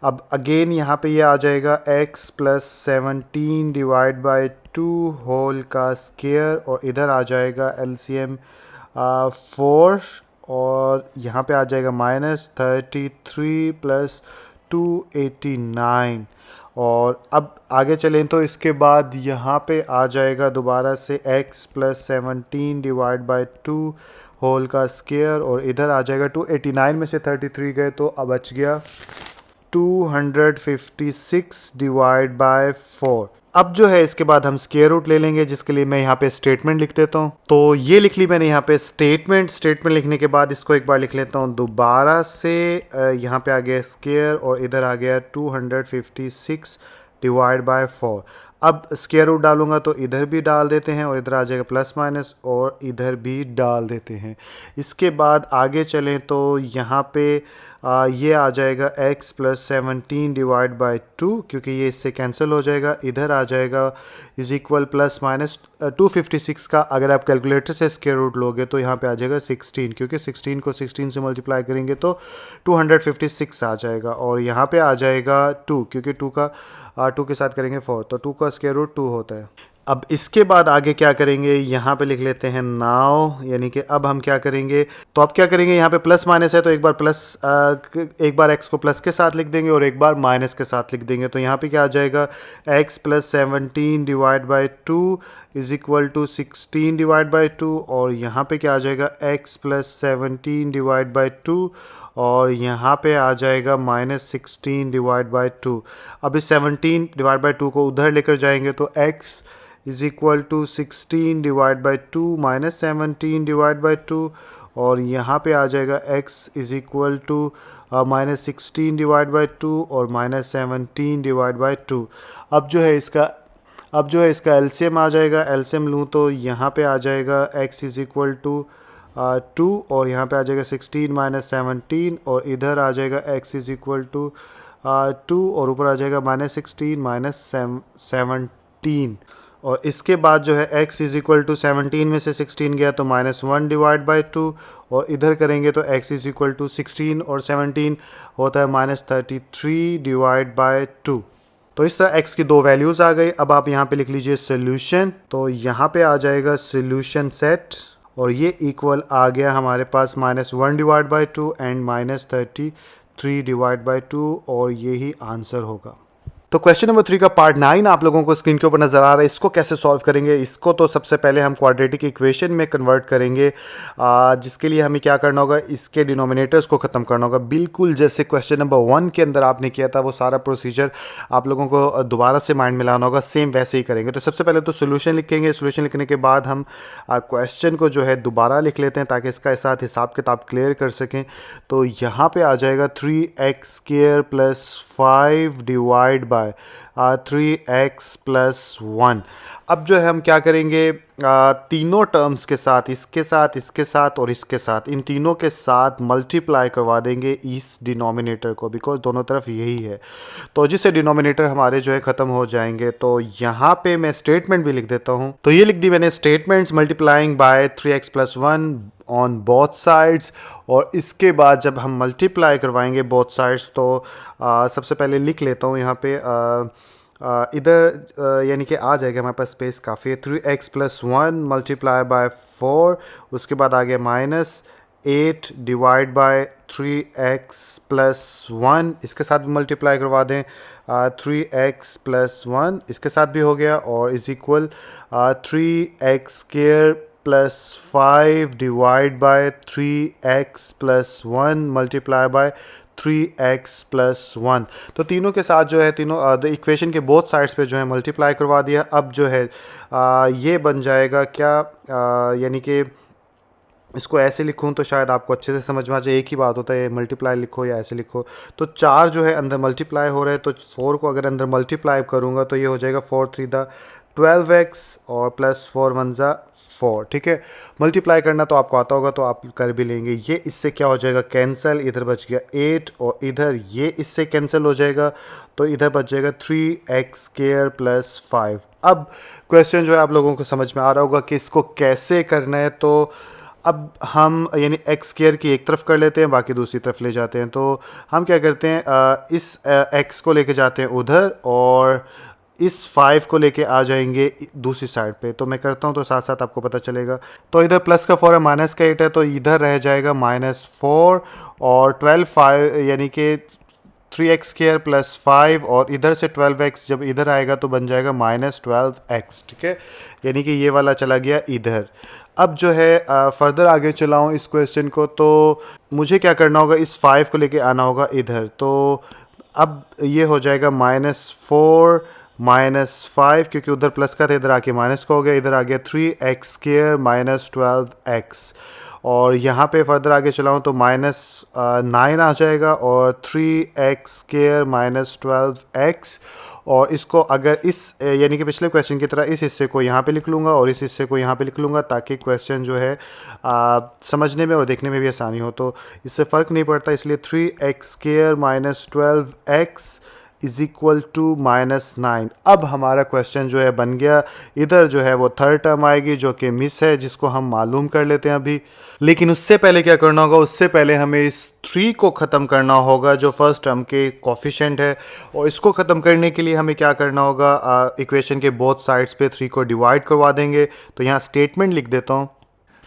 अब अगेन यहाँ पे ये आ जाएगा x plus 17 divide by 2 whole का स्क्वायर, और इधर आ जाएगा एलसीएम 4, और यहाँ पे आ जाएगा -33 प्लस 289। और अब आगे चलें तो इसके बाद यहाँ पे आ जाएगा दोबारा से x plus 17 divide by 2 whole का स्क्वायर, और इधर आ जाएगा 289 में से 33 गए तो अब बच गया 256 डिवाइड बाय 4। अब जो है इसके बाद हम स्क्वायर रूट ले लेंगे, जिसके लिए मैं यहाँ पे स्टेटमेंट लिख देता हूँ। तो ये लिख ली मैंने यहाँ पे स्टेटमेंट लिखने के बाद इसको एक बार लिख लेता हूँ दोबारा से। यहाँ पे आ गया स्क्वायर, और इधर आ गया 256 डिवाइड बाय 4। अब स्क्वायर रूट डालूंगा तो इधर भी डाल देते हैं, और इधर आ जाएगा प्लस माइनस, और इधर भी डाल देते हैं। इसके बाद आगे चलें तो यहाँ पे ये आ जाएगा x प्लस 17 डिवाइड बाई 2, क्योंकि ये इससे कैंसिल हो जाएगा। इधर आ जाएगा इज इक्वल प्लस माइनस 256 का अगर आप कैलकुलेटर से स्क्वायर रूट लोगे तो यहाँ पे आ जाएगा 16, क्योंकि 16 को 16 से मल्टीप्लाई करेंगे तो 256 आ जाएगा, और यहाँ पे आ जाएगा 2, क्योंकि 2 के साथ करेंगे 4, तो 2 का स्क्वायर रूट 2 होता है। अब इसके बाद आगे क्या करेंगे, यहाँ पे लिख लेते हैं नाउ, यानी कि अब हम क्या करेंगे, तो अब क्या करेंगे, यहाँ पे प्लस माइनस है तो एक बार x को प्लस के साथ लिख देंगे और एक बार माइनस के साथ लिख देंगे। तो यहाँ पे क्या आ जाएगा x plus 17 divide by 2 is equal to 16 divide by 2, और यहाँ पे क्या आ जाएगा x प्लस 17 डिवाइड बाई 2, और यहाँ पे आ जाएगा -16 डिवाइड बाई 2। अब इस 17 डिवाइड बाई 2 को उधर लेकर जाएंगे तो x is equal to 16 divide by 2 minus 17 divide by 2, और यहाँ पे आ जाएगा x is equal to -16 divide by 2 और -17 डिवाइड बाई 2। अब जो है इसका एलसीएम आ जाएगा। एलसीएम लूँ तो यहाँ पे आ जाएगा x इज इक्वल टू 2, और यहाँ पे आ जाएगा 16 माइनस 17, और इधर आ जाएगा x इज इक्वल टू 2, और ऊपर आ जाएगा -16 माइनस 17, और इसके बाद जो है x इज इक्वल टू 17 में से 16 गया तो -1 डिवाइड बाई 2, और इधर करेंगे तो x इज इक्वल टू 16 और 17 होता है -33 डिवाइड बाई 2। तो इस तरह x की दो वैल्यूज़ आ गई। अब आप यहाँ पे लिख लीजिए सोल्यूशन, तो यहाँ पे आ जाएगा सोल्यूशन सेट, और ये इक्वल आ गया हमारे पास -1 divide by 2 and -33 3 divide by 2 और यही आंसर होगा। तो क्वेश्चन नंबर 3 का पार्ट 9 आप लोगों को स्क्रीन के ऊपर नजर आ रहा है। इसको कैसे सॉल्व करेंगे, इसको तो सबसे पहले हम क्वाड्रेटिक इक्वेशन में कन्वर्ट करेंगे, जिसके लिए हमें क्या करना होगा, इसके डिनोमिनेटर्स को ख़त्म करना होगा। बिल्कुल जैसे क्वेश्चन नंबर 1 के अंदर आपने किया था, वो सारा प्रोसीजर आप लोगों को दोबारा से माइंड में लाना होगा, सेम वैसे ही करेंगे। तो सबसे पहले तो सोल्यूशन लिखेंगे, सोल्यूशन लिखने के बाद हम क्वेश्चन को जो है दोबारा लिख लेते हैं ताकि इसका साथ हिसाब किताब क्लियर कर सकें। तो यहाँ पे आ जाएगा 3x² plus 5 divide by 3x plus 1। अब जो है हम क्या करेंगे, तीनों टर्म्स के साथ, इसके साथ, इसके साथ और इसके साथ, इन तीनों के साथ मल्टीप्लाई करवा देंगे इस डिनोमिनेटर को, बिकॉज दोनों तरफ यही है। तो जिससे डिनोमिनेटर हमारे जो है ख़त्म हो जाएंगे। तो यहाँ पे मैं स्टेटमेंट भी लिख देता हूँ। तो ये लिख दी मैंने, statements multiplying by 3x plus 1 on both sides. और इसके बाद जब हम मल्टीप्लाई करवाएंगे बोथ साइड्स, तो सबसे पहले लिख लेता हूँ यहाँ पे, इधर यानी कि आ जाएगा हमारे पास स्पेस काफ़ी है। 3x प्लस 1 मल्टीप्लाई बाय 4, उसके बाद आ गया -8 डिवाइड बाय 3x प्लस 1, इसके साथ भी मल्टीप्लाई करवा दें। 3x प्लस 1 इसके साथ भी हो गया, और is equal 3x² plus 5 divide by 3x plus 1 multiply by 3x plus 1। तो तीनों के साथ जो है, तीनों इक्वेशन के बोथ साइड्स पे जो है मल्टीप्लाई करवा दिया। अब जो है ये बन जाएगा क्या, यानी कि इसको ऐसे लिखूं तो शायद आपको अच्छे से समझ में आ जाए। एक ही बात होता है, मल्टीप्लाई लिखो या ऐसे लिखो। तो 4 जो है अंदर मल्टीप्लाई हो रहा है, तो 4 को अगर अंदर मल्टीप्लाई करूंगा तो ये हो जाएगा 4 3 दा 12x और प्लस 4 1 ज़ा 4। ठीक है, मल्टीप्लाई करना तो आपको आता होगा तो आप कर भी लेंगे। ये इससे क्या हो जाएगा, कैंसिल, इधर बच गया 8 और इधर ये इससे कैंसिल हो जाएगा, तो इधर बच जाएगा 3x² प्लस 5। अब क्वेश्चन जो है आप लोगों को समझ में आ रहा होगा कि इसको कैसे करना है। तो अब हम यानी x² की एक तरफ कर लेते हैं, बाकी दूसरी तरफ ले जाते हैं। तो हम क्या करते हैं, इस x को लेके जाते हैं उधर, और इस 5 को लेके आ जाएंगे दूसरी साइड पे। तो मैं करता हूँ तो साथ साथ आपको पता चलेगा। तो इधर प्लस का 4 है, माइनस का 8 है, तो इधर रह जाएगा -4 और 12 5, यानी कि 3x² प्लस 5, और इधर से 12x जब इधर आएगा तो बन जाएगा -12x। ठीक है, यानी कि ये वाला चला गया इधर। अब जो है फर्दर आगे चलाऊँ इस क्वेश्चन को, तो मुझे क्या करना होगा, इस 5 को लेके आना होगा इधर। तो अब ये हो जाएगा -4 -5, क्योंकि उधर प्लस का था, इधर आके माइनस का हो गया, इधर आ गया 3x² माइनस 12x। और यहाँ पे फर्दर आगे चलाऊँ तो -9 आ जाएगा और 3x² माइनस 12x। और इसको अगर इस यानी कि पिछले क्वेश्चन की तरह इस हिस्से को यहाँ पे लिख लूँगा और इस हिस्से को यहाँ पे लिख लूँगा, ताकि क्वेश्चन जो है समझने में और देखने में भी आसानी हो। तो इससे फ़र्क नहीं पड़ता, इसलिए 3x² minus 12x is equal to -9। अब हमारा क्वेश्चन जो है बन गया। इधर जो है वो थर्ड टर्म आएगी जो कि मिस है, जिसको हम मालूम कर लेते हैं अभी। लेकिन उससे पहले क्या करना होगा, उससे पहले हमें इस 3 को ख़त्म करना होगा जो फर्स्ट टर्म के कोफिशिएंट है। और इसको ख़त्म करने के लिए हमें क्या करना होगा, इक्वेशन के बोथ साइड्स पे 3 को डिवाइड करवा देंगे। तो यहाँ स्टेटमेंट लिख देता हूँ।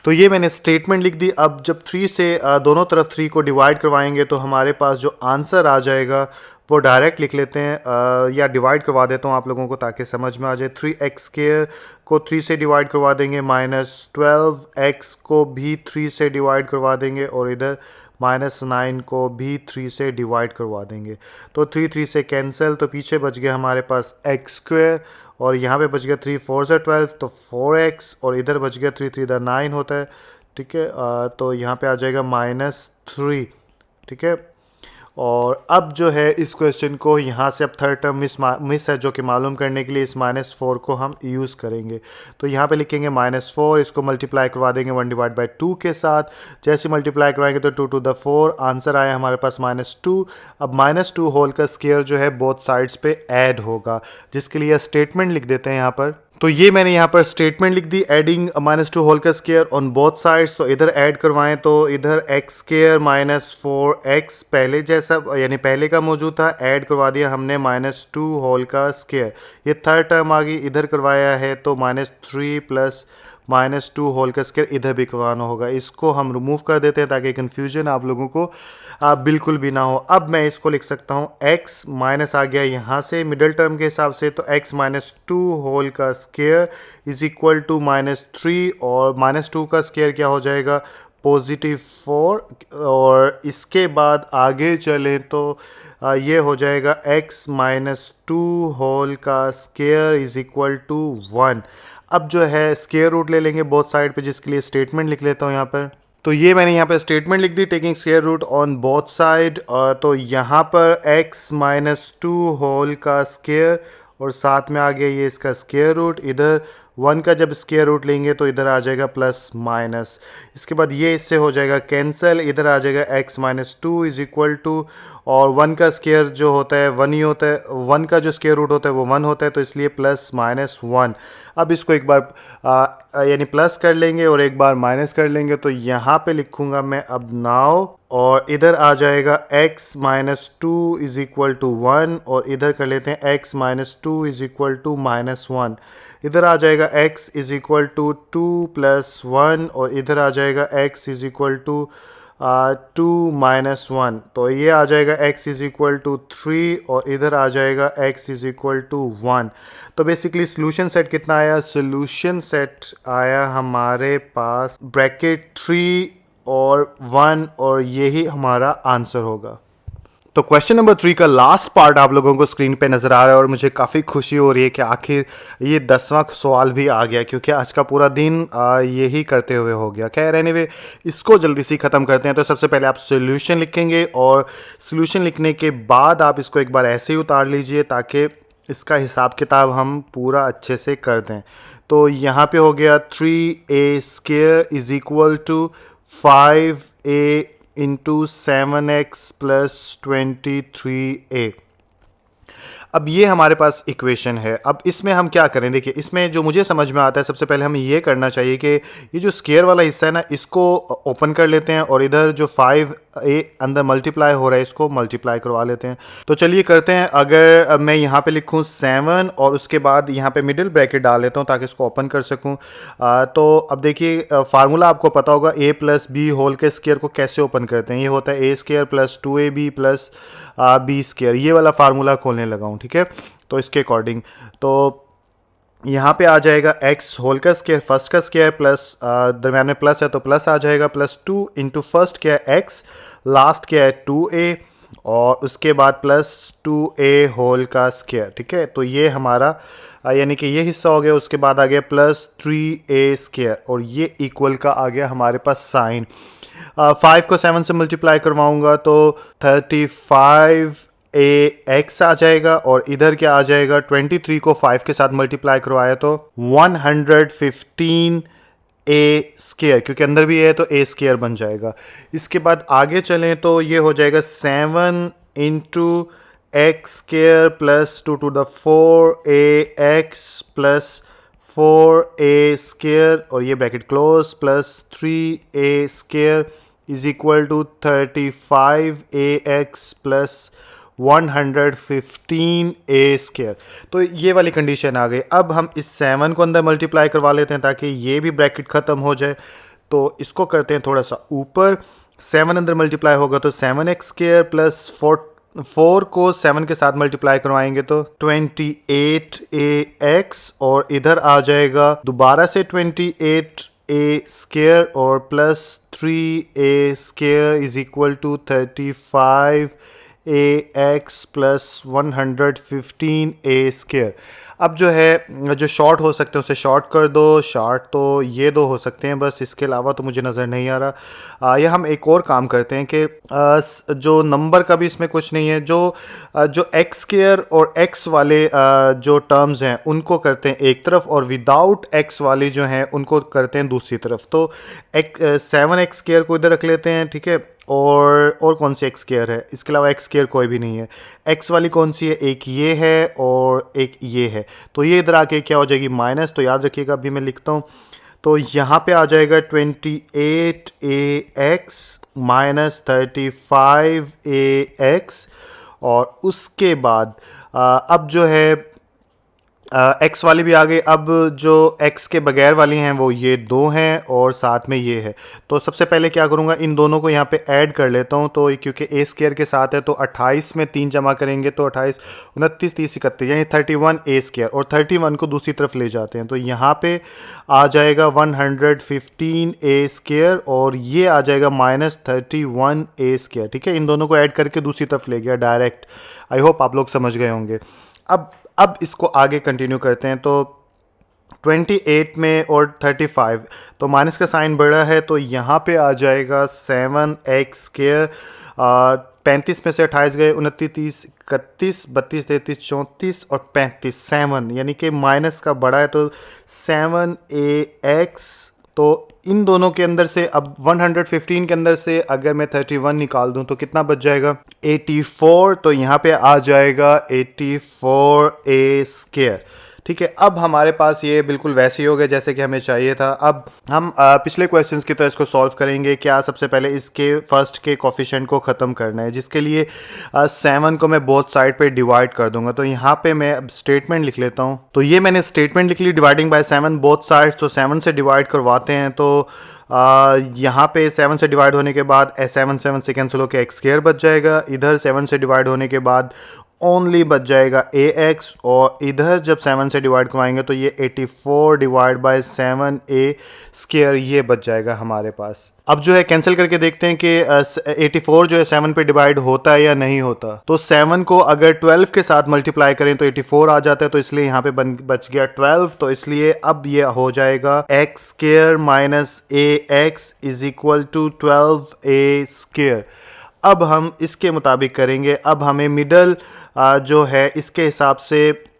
तो ये मैंने स्टेटमेंट लिख दी। अब जब 3 से दोनों तरफ 3 को डिवाइड करवाएंगे तो हमारे पास जो आंसर आ जाएगा वो डायरेक्ट लिख लेते हैं, या डिवाइड करवा देता हूँ आप लोगों को ताकि समझ में आ जाए। 3x² को 3 से डिवाइड करवा देंगे, -12x को भी 3 से डिवाइड करवा देंगे, और इधर -9 को भी 3 से डिवाइड करवा देंगे। तो 3 से कैंसिल, तो पीछे बच गया हमारे पास x², और यहाँ पे बच गया 3 4 से 12 तो 4x, और इधर बच गया 3 3 9 होता है। ठीक है, तो यहाँ पे आ जाएगा -3। ठीक है, और अब जो है इस क्वेश्चन को यहाँ से अब थर्ड टर्म मिस है जो कि मालूम करने के लिए इस -4 को हम यूज़ करेंगे। तो यहाँ पे लिखेंगे -4, इसको मल्टीप्लाई करवा देंगे 1/2 के साथ। जैसे मल्टीप्लाई करवाएंगे तो 2 to the 4 आंसर आया हमारे पास -2। अब -2 होल का स्क्वायर जो है बोथ साइड्स पे ऐड होगा, जिसके लिए स्टेटमेंट लिख देते हैं यहाँ पर। तो ये मैंने यहाँ पर स्टेटमेंट लिख दी, एडिंग -2 होल का स्क्वायर ऑन बोथ साइड्स। तो इधर ऐड करवाएं तो इधर x² माइनस 4x पहले जैसा यानी पहले का मौजूद था, ऐड करवा दिया हमने -2 होल का स्क्वायर। ये थर्ड टर्म आ गई, इधर करवाया है तो -3 प्लस -2 होल का स्क्वायर इधर भी करवाना होगा। इसको हम रिमूव कर देते हैं ताकि कन्फ्यूजन आप लोगों को बिल्कुल भी ना हो। अब मैं इसको लिख सकता हूँ x माइनस आ गया यहाँ से मिडिल टर्म के हिसाब से, तो x -2 होल का स्क्वायर इज इक्वल टू -3 और -2 का स्क्वायर क्या हो जाएगा +4। और इसके बाद आगे चलें तो ये हो जाएगा x -2 होल का स्क्वायर इज इक्वल टू 1। अब जो है स्क्वायर रूट ले लेंगे बोथ साइड पे, जिसके लिए स्टेटमेंट लिख लेता हूँ यहाँ पर। तो ये मैंने यहाँ पर स्टेटमेंट लिख दी taking square root on both side. तो यहाँ पर x -2 होल का स्क्वायर और साथ में आ गया ये इसका स्क्वायर रूट। इधर 1 का जब स्क्वायर रूट लेंगे तो इधर आ जाएगा प्लस माइनस। इसके बाद ये इससे हो जाएगा कैंसिल, इधर आ जाएगा x -2 इज इक्वल टू, और 1 का स्क्वायर जो होता है 1 ही होता है, 1 का जो स्क्वायर रूट होता है वो 1 होता है, तो इसलिए +-1। अब इसको एक बार यानी प्लस कर लेंगे और एक बार माइनस कर लेंगे, तो यहाँ पे लिखूंगा मैं अब नाउ, और इधर आ जाएगा x -2 इज इक्वल टू 1 और इधर कर लेते हैं x -2 इज इक्वल टू -1। इधर आ जाएगा x इज इक्वल टू 2 + 1 और इधर आ जाएगा x इज इक्वल टू 2 - 1, तो ये आ जाएगा x इज इक्वल टू 3 और इधर आ जाएगा x इज इक्वल टू 1। तो बेसिकली सोल्यूशन सेट कितना आया? सोल्यूशन सेट आया हमारे पास ब्रैकेट 3 और 1 और यही हमारा आंसर होगा। तो क्वेश्चन नंबर 3 का लास्ट पार्ट आप लोगों को स्क्रीन पे नज़र आ रहा है और मुझे काफ़ी खुशी हो रही है कि आखिर ये 10वां सवाल भी आ गया, क्योंकि आज का पूरा दिन यही करते हुए हो गया। खैर एनीवे, इसको जल्दी से ख़त्म करते हैं। तो सबसे पहले आप सोल्यूशन लिखेंगे और सोल्यूशन लिखने के बाद आप इसको एक बार ऐसे ही उतार लीजिए ताकि इसका हिसाब किताब हम पूरा अच्छे से कर दें। तो यहाँ पे हो गया 3a² is equal to 5a into 7x + 23a। अब ये हमारे पास इक्वेशन है। अब इसमें हम क्या करें? देखिए, इसमें जो मुझे समझ में आता है, सबसे पहले हमें ये करना चाहिए कि ये जो स्क्वायर वाला हिस्सा है ना, इसको ओपन कर लेते हैं और इधर जो 5a अंदर मल्टीप्लाई हो रहा है इसको मल्टीप्लाई करवा लेते हैं। तो चलिए करते हैं। अगर मैं यहाँ पे लिखूँ 7 और उसके बाद यहाँ पे मिडिल ब्रैकेट डाल लेता हूँ ताकि इसको ओपन कर सकूँ। तो अब देखिए, फार्मूला आपको पता होगा a + b होल के स्क्वायर को कैसे ओपन करते हैं। ये होता है a² + 2ab + b²। ये वाला फार्मूला खोलने लगा हूँ, ठीक है। तो इसके अकॉर्डिंग तो यहाँ पे आ जाएगा x होल का स्क्वायर, फर्स्ट का स्क्वायर प्लस दरम्यान में प्लस है तो प्लस आ जाएगा, +2 इंटू फर्स्ट क्या है x, लास्ट क्या है 2a और उसके बाद +2a होल का स्क्वायर, ठीक है। तो ये हमारा यानी कि ये हिस्सा हो गया। उसके बाद आ गया +3a² और ये इक्वल का आ गया हमारे पास साइन। 5 को 7 से मल्टीप्लाई करवाऊंगा तो 35ax आ जाएगा और इधर क्या आ जाएगा, 23 को 5 के साथ मल्टीप्लाई करवाया तो 115a², क्योंकि अंदर भी है तो a² बन जाएगा। इसके बाद आगे चलें तो ये हो जाएगा 7 into x² + 2 to the 4ax + 4a² और ये bracket close +3a² is equal to 35ax + 115a²। तो ये वाली कंडीशन आ गई। अब हम इस 7 को अंदर मल्टीप्लाई करवा लेते हैं ताकि ये भी ब्रैकेट ख़त्म हो जाए। तो इसको करते हैं थोड़ा सा ऊपर, 7 अंदर मल्टीप्लाई होगा तो 7x² + 4 को 7 के साथ मल्टीप्लाई करवाएंगे तो 28ax और इधर आ जाएगा दोबारा से 28a² और +3a² is equal to 35ax + 115a²। अब जो है जो शॉर्ट हो सकते हैं उसे शॉर्ट कर दो। शॉर्ट तो ये दो हो सकते हैं बस, इसके अलावा तो मुझे नज़र नहीं आ रहा। या हम एक और काम करते हैं कि जो नंबर का भी इसमें कुछ नहीं है, जो x² और x वाले जो टर्म्स हैं उनको करते हैं एक तरफ और विदाउट x वाले जो हैं उनको करते हैं दूसरी तरफ। तो 7x² को इधर रख लेते हैं, ठीक है। और कौन सी x² है? इसके अलावा x² कोई भी नहीं है। x वाली कौन सी है? एक ये है और एक ये है। तो ये इधर आके क्या हो जाएगी माइनस। तो याद रखिएगा, अभी मैं लिखता हूँ। तो यहाँ पे आ जाएगा 28ax - 35ax और उसके बाद अब जो है एक्स वाली भी आ गई। अब जो एक्स के बगैर वाली हैं वो ये दो हैं और साथ में ये है। तो सबसे पहले क्या करूँगा, इन दोनों को यहाँ पे ऐड कर लेता हूँ। तो क्योंकि ए स्केयर के साथ है तो 28 में 3 जमा करेंगे तो 28 29 30 31 यानी 31 ए स्केयर, और 31 को दूसरी तरफ ले जाते हैं तो यहाँ पे आ जाएगा 115 ए स्केयर और ये आ जाएगा -31 ए स्केयर। ठीक है, इन दोनों को ऐड करके दूसरी तरफ ले गया डायरेक्ट। आई होप आप लोग समझ गए होंगे। अब इसको आगे कंटिन्यू करते हैं। तो 28 में और 35, तो माइनस का साइन बड़ा है तो यहाँ पे आ जाएगा 7x स्केयर। 35 में से 28 गए, 29 30 31 32 33 34 और 35 7, यानी कि माइनस का बड़ा है तो 7ax। तो इन दोनों के अंदर से अब 115 के अंदर से अगर मैं 31 निकाल दूं तो कितना बच जाएगा 84। तो यहाँ पे आ जाएगा 84 ए स्केयर। ठीक है, अब हमारे पास ये बिल्कुल वैसे ही हो गया जैसे कि हमें चाहिए था। अब हम पिछले क्वेश्चंस की तरह इसको सॉल्व करेंगे। क्या सबसे पहले इसके फर्स्ट के कोफिशिएंट को ख़त्म करना है, जिसके लिए 7 को मैं बोथ साइड पे डिवाइड कर दूंगा। तो यहाँ पे मैं अब स्टेटमेंट लिख लेता हूँ। तो ये मैंने स्टेटमेंट लिख ली, डिवाइडिंग बाय 7 बोथ साइड्स। तो 7 से डिवाइड करवाते हैं तो यहाँ पे 7 से डिवाइड होने के बाद 7 7 से कैंसिल होकर एक्स स्क्वायर बच जाएगा। इधर 7 से डिवाइड होने के बाद ओनली बच जाएगा ए एक्स, और इधर जब 7 से डिवाइड करवाएंगे तो ये 84 डिवाइड बाय 7 ए स्क्वायर ये बच जाएगा हमारे पास। अब जो है कैंसिल करके देखते हैं कि 84 जो है 7 पे डिवाइड होता है या नहीं होता। तो 7 को अगर 12 के साथ मल्टीप्लाई करें तो 84 आ जाता है, तो इसलिए यहाँ पे बच गया 12। तो इसलिए अब ये हो जाएगा x square minus a x is equal to 12 a square. अब हम इसके मुताबिक करेंगे। अब हमें मिडल जो है इसके हिसाब से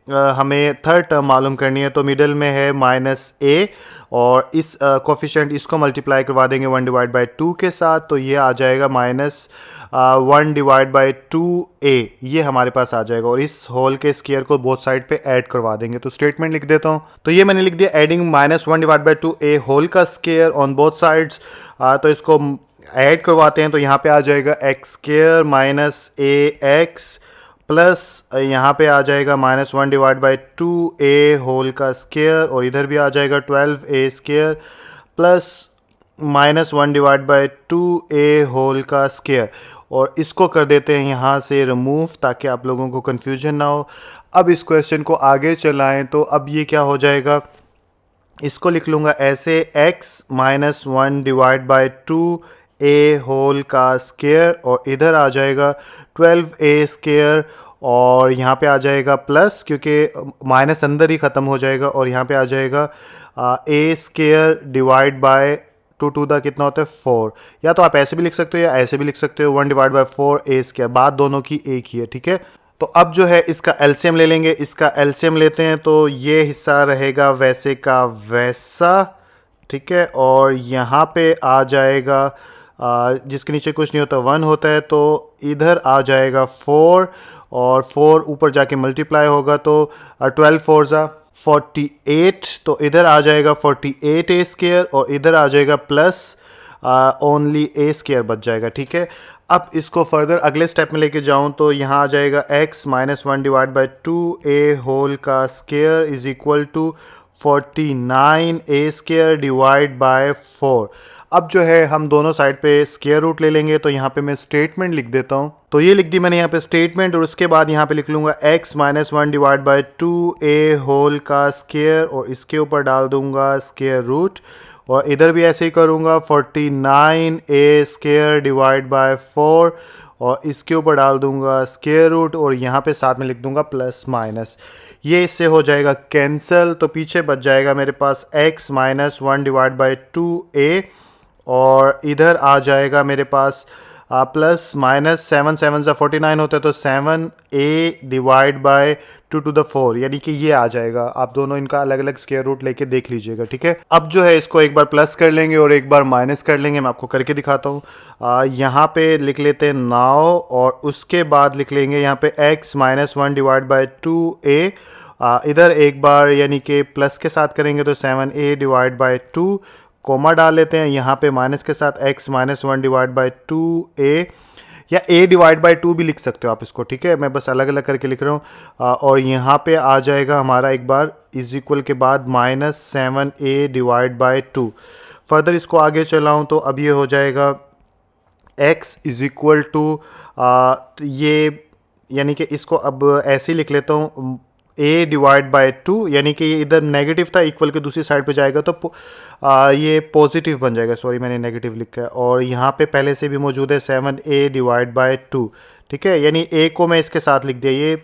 हमें थर्ड टर्म मालूम करनी है। तो मिडल में है माइनस ए, और इस कोफिशिएंट इसको मल्टीप्लाई करवा देंगे 1 डिवाइड बाई 2 के साथ, तो ये आ जाएगा -1 डिवाइड बाई 2a, ये हमारे पास आ जाएगा। और इस होल के स्क्वायर को बोथ साइड पे ऐड करवा देंगे। तो स्टेटमेंट लिख देता हूँ। तो ये मैंने लिख दिया, adding -1 divide by 2a whole का स्क्वायर ऑन बोथ साइड्स। तो इसको ऐड करवाते हैं तो यहाँ पे आ जाएगा x square minus a x plus यहाँ पे आ जाएगा -1 डिवाइड बाई 2a होल का स्क्वायर, और इधर भी आ जाएगा 12a square plus -1 divide by 2a whole का स्क्वायर। और इसको कर देते हैं यहाँ से रिमूव ताकि आप लोगों को कन्फ्यूजन ना हो। अब इस क्वेश्चन को आगे चलाएं तो अब ये क्या हो जाएगा, इसको लिख लूँगा ऐसे, x -1 divide by 2a whole का स्क्वायर, और इधर आ जाएगा 12a स्क्वायर, और यहाँ पे आ जाएगा प्लस, क्योंकि माइनस अंदर ही ख़त्म हो जाएगा, और यहाँ पे आ जाएगा a square divide by 2 to the कितना होता है 4। या तो आप ऐसे भी लिख सकते हो या ऐसे भी लिख सकते हो, 1 डिवाइड बाई 4 a स्क्वायर, बात दोनों की एक ही है। ठीक है, तो अब जो है इसका एलसीएम ले लेंगे। इसका एलसीएम लेते हैं तो ये हिस्सा रहेगा वैसे का वैसा। ठीक है, और यहाँ पे आ जाएगा जिसके नीचे कुछ नहीं होता 1 होता है, तो इधर आ जाएगा 4, और 4 ऊपर जाके मल्टीप्लाई होगा तो 12 4 ज़ा 48, तो इधर आ जाएगा 48 ए स्क्वायर, और इधर आ जाएगा प्लस ओनली ए स्क्वायर बच जाएगा। ठीक है, अब इसको फर्दर अगले स्टेप में लेके जाऊं तो यहाँ आ जाएगा x -1 divide by 2a whole का square is equal to 49 a square divide by 4। अब जो है हम दोनों साइड पे स्क्वायर रूट ले लेंगे। तो यहाँ पे मैं स्टेटमेंट लिख देता हूँ। तो ये लिख दी मैंने यहाँ पे स्टेटमेंट, और उसके बाद यहाँ पे लिख लूँगा x -1 divide by 2a whole का स्क्वायर, और इसके ऊपर डाल दूँगा स्क्वायर रूट, और इधर भी ऐसे ही करूँगा 49 ए स्क्वायर डिवाइड बाय 4, और इसके ऊपर डाल दूँगा स्क्वायर रूट, और यहाँ पे साथ में लिख दूँगा प्लस माइनस। ये इससे हो जाएगा कैंसिल, तो पीछे बच जाएगा मेरे पास x -1 डिवाइड बाई 2a, और इधर आ जाएगा मेरे पास प्लस माइनस 7 7 ज़ा 49 होता है, तो 7a divide by 2 to the 4, यानी कि ये आ जाएगा। आप दोनों इनका अलग अलग स्क्वायर रूट लेके देख लीजिएगा। ठीक है, अब जो है इसको एक बार प्लस कर लेंगे और एक बार माइनस कर लेंगे। मैं आपको करके दिखाता हूँ। यहाँ पे लिख लेते हैं 9, और उसके बाद लिख लेंगे यहाँ पे x -1 डिवाइड बाई 2a। इधर एक बार यानी कि प्लस के साथ करेंगे तो 7a डिवाइड बाई 2, कोमा डाल लेते हैं यहाँ पे माइनस के साथ x -1 डिवाइड बाई 2a। या a डिवाइड बाई 2 भी लिख सकते हो आप इसको, ठीक है। मैं बस अलग अलग करके लिख रहा हूँ। और यहाँ पे आ जाएगा हमारा एक बार इज इक्वल के बाद -7a डिवाइड बाई 2। फर्दर इसको आगे चलाऊँ तो अब ये हो जाएगा x इज इक्वल टू ये, यानी कि इसको अब ऐसे ही लिख लेता हूँ a डिवाइड बाई 2, यानी कि ये इधर नेगेटिव था, इक्वल के दूसरी साइड पे जाएगा तो ये पॉजिटिव बन जाएगा। सॉरी मैंने नेगेटिव लिखा है, और यहाँ पे पहले से भी मौजूद है 7a डिवाइड बाई 2, ठीक है। यानी a को मैं इसके साथ लिख दिया। ये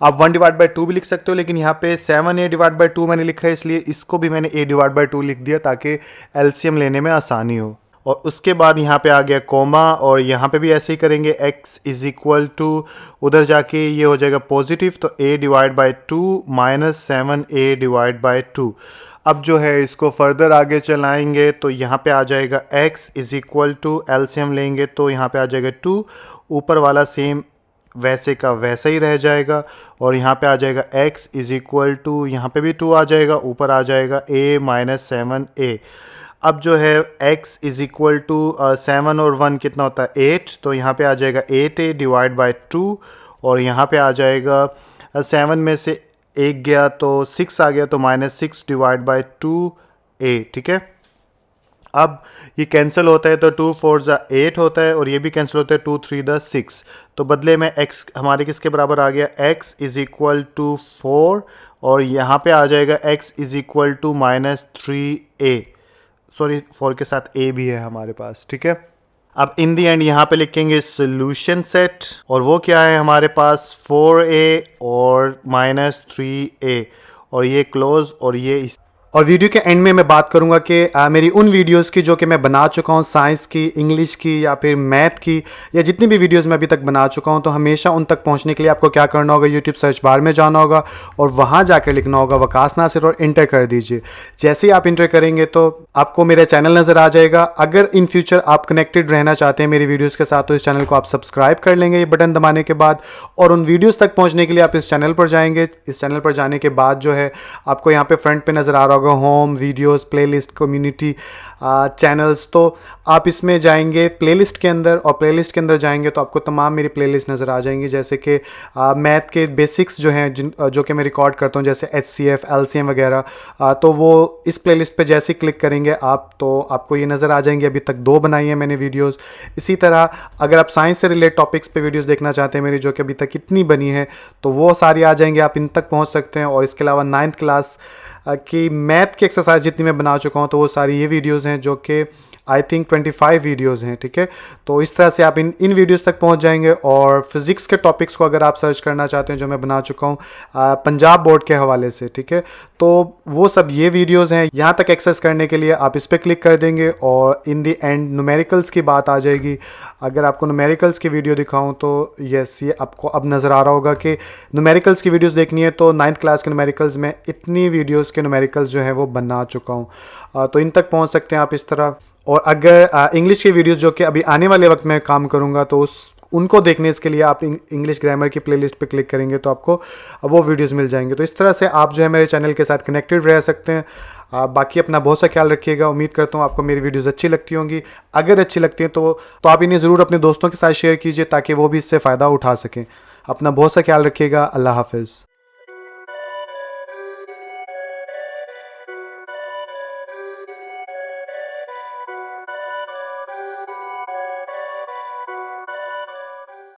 आप 1 डिवाइड बाई 2 भी लिख सकते हो, लेकिन यहाँ पे 7a डिवाइड बाई 2 मैंने लिखा है, इसलिए इसको भी मैंने a डिवाइड बाई 2 लिख दिया ताकि एलसीएम लेने में आसानी हो। और उसके बाद यहाँ पे आ गया कोमा, और यहाँ पे भी ऐसे ही करेंगे। x इज इक्वल टू उधर जाके ये हो जाएगा पॉजिटिव, तो a divide by 2 minus 7a divide by 2। अब जो है इसको फर्दर आगे चलाएंगे तो यहाँ पे आ जाएगा x is equal to, LCM लेंगे तो यहाँ पे आ जाएगा 2, ऊपर वाला सेम वैसे का वैसा ही रह जाएगा, और यहाँ पे आ जाएगा x इज इक्वल टू, यहाँ पे भी 2 आ जाएगा, ऊपर आ जाएगा a माइनस 7a। अब जो है x इज इक्वल टू 7 और 1 कितना होता है 8, तो यहाँ पे आ जाएगा 8a डिवाइड बाई 2, और यहाँ पे आ जाएगा 7 में से 1 गया तो 6 आ गया, तो -6 डिवाइड बाई 2a, ठीक है। अब ये कैंसिल होता है तो 2 4 8 होता है, और ये भी कैंसिल होता है 2 3 6, तो बदले में x हमारे किसके बराबर आ गया, x इज इक्वल टू 4, और यहाँ पे आ जाएगा x is equal to -3a। Sorry 4 के साथ a भी है हमारे पास, ठीक है। अब इन दी एंड यहाँ पे लिखेंगे सोल्यूशन सेट, और वो क्या है हमारे पास 4a और -3a, और ये क्लोज, और ये इस, और वीडियो के एंड में मैं बात करूंगा कि मेरी उन वीडियोस की जो कि मैं बना चुका हूं, साइंस की, इंग्लिश की या फिर मैथ की, या जितनी भी वीडियोस मैं अभी तक बना चुका हूं, तो हमेशा उन तक पहुंचने के लिए आपको क्या करना होगा, यूट्यूब सर्च बार में जाना होगा और वहां जाकर लिखना होगा वकास नासिर और इंटर कर दीजिए। जैसे ही आप इंटर करेंगे तो आपको मेरा चैनल नज़र आ जाएगा। अगर इन फ्यूचर आप कनेक्टेड रहना चाहते हैं मेरी वीडियोज़ के साथ तो इस चैनल को आप सब्सक्राइब कर लेंगे ये बटन दबाने के बाद, और उन वीडियोज़ तक पहुँचने के लिए आप इस चैनल पर जाएंगे। इस चैनल पर जाने के बाद जो है आपको यहाँ पे फ्रंट पे नज़र आ रहा होगा home, videos, playlist, community, channels, तो आप इसमें जाएंगे प्लेलिस्ट के अंदर, और प्लेलिस्ट के अंदर जाएंगे तो आपको तमाम मेरी प्लेलिस्ट नज़र आ जाएंगी, जैसे कि मैथ के बेसिक्स जो हैं जो कि मैं रिकॉर्ड करता हूं, जैसे HCF, LCM वगैरह, तो वो इस प्लेलिस्ट पे जैसे ही क्लिक करेंगे आप तो आपको ये नज़र आ जाएंगे। अभी तक 2 बनाई हैं मैंने वीडियोस। इसी तरह अगर आप साइंस से रिलेटेड टॉपिक्स पे वीडियोस देखना चाहते हैं मेरी, जो कि अभी तक इतनी बनी है, तो वो सारी आ जाएंगे, आप इन तक पहुँच सकते हैं। और इसके अलावा 9th क्लास कि मैथ की एक्सरसाइज जितनी मैं बना चुका हूँ तो वो सारी ये वीडियोस हैं, जो कि आई थिंक 25 वीडियोस हैं, ठीक है। तो इस तरह से आप इन वीडियोस तक पहुंच जाएंगे। और फिज़िक्स के टॉपिक्स को अगर आप सर्च करना चाहते हैं जो मैं बना चुका हूं पंजाब बोर्ड के हवाले से, ठीक है, तो वो सब ये वीडियोस हैं। यहाँ तक एक्सेस करने के लिए आप इस पर क्लिक कर देंगे और इन दी एंड न्यूमेरिकल्स की बात आ जाएगी। अगर आपको न्यूमेरिकल्स की वीडियो दिखाऊँ तो यस, ये आपको अब नज़र आ रहा होगा कि न्यूमेरिकल्स की वीडियोज़ देखनी है तो 9th क्लास के न्यूमेरिकल्स में इतनी वीडियोज़ के न्यूमेरिकल्स जो है वो बना चुका हूँ, तो इन तक पहुँच सकते हैं आप इस तरह। और अगर इंग्लिश की वीडियोस जो कि अभी आने वाले वक्त में काम करूंगा तो उनको देखने इसके लिए आप इंग्लिश ग्रामर की प्लेलिस्ट पे क्लिक करेंगे तो आपको वो वीडियोस मिल जाएंगे। तो इस तरह से आप जो है मेरे चैनल के साथ कनेक्टेड रह सकते हैं। बाकी अपना बहुत सा ख्याल रखिएगा। उम्मीद करता हूँ आपको मेरी वीडियोस अच्छी लगती होंगी। अगर अच्छी लगती हैं तो आप इन्हें ज़रूर अपने दोस्तों के साथ शेयर कीजिए ताकि वो भी इससे फ़ायदा उठा सकें। अपना बहुत सा ख्याल रखिएगा। अल्लाह हाफिज़।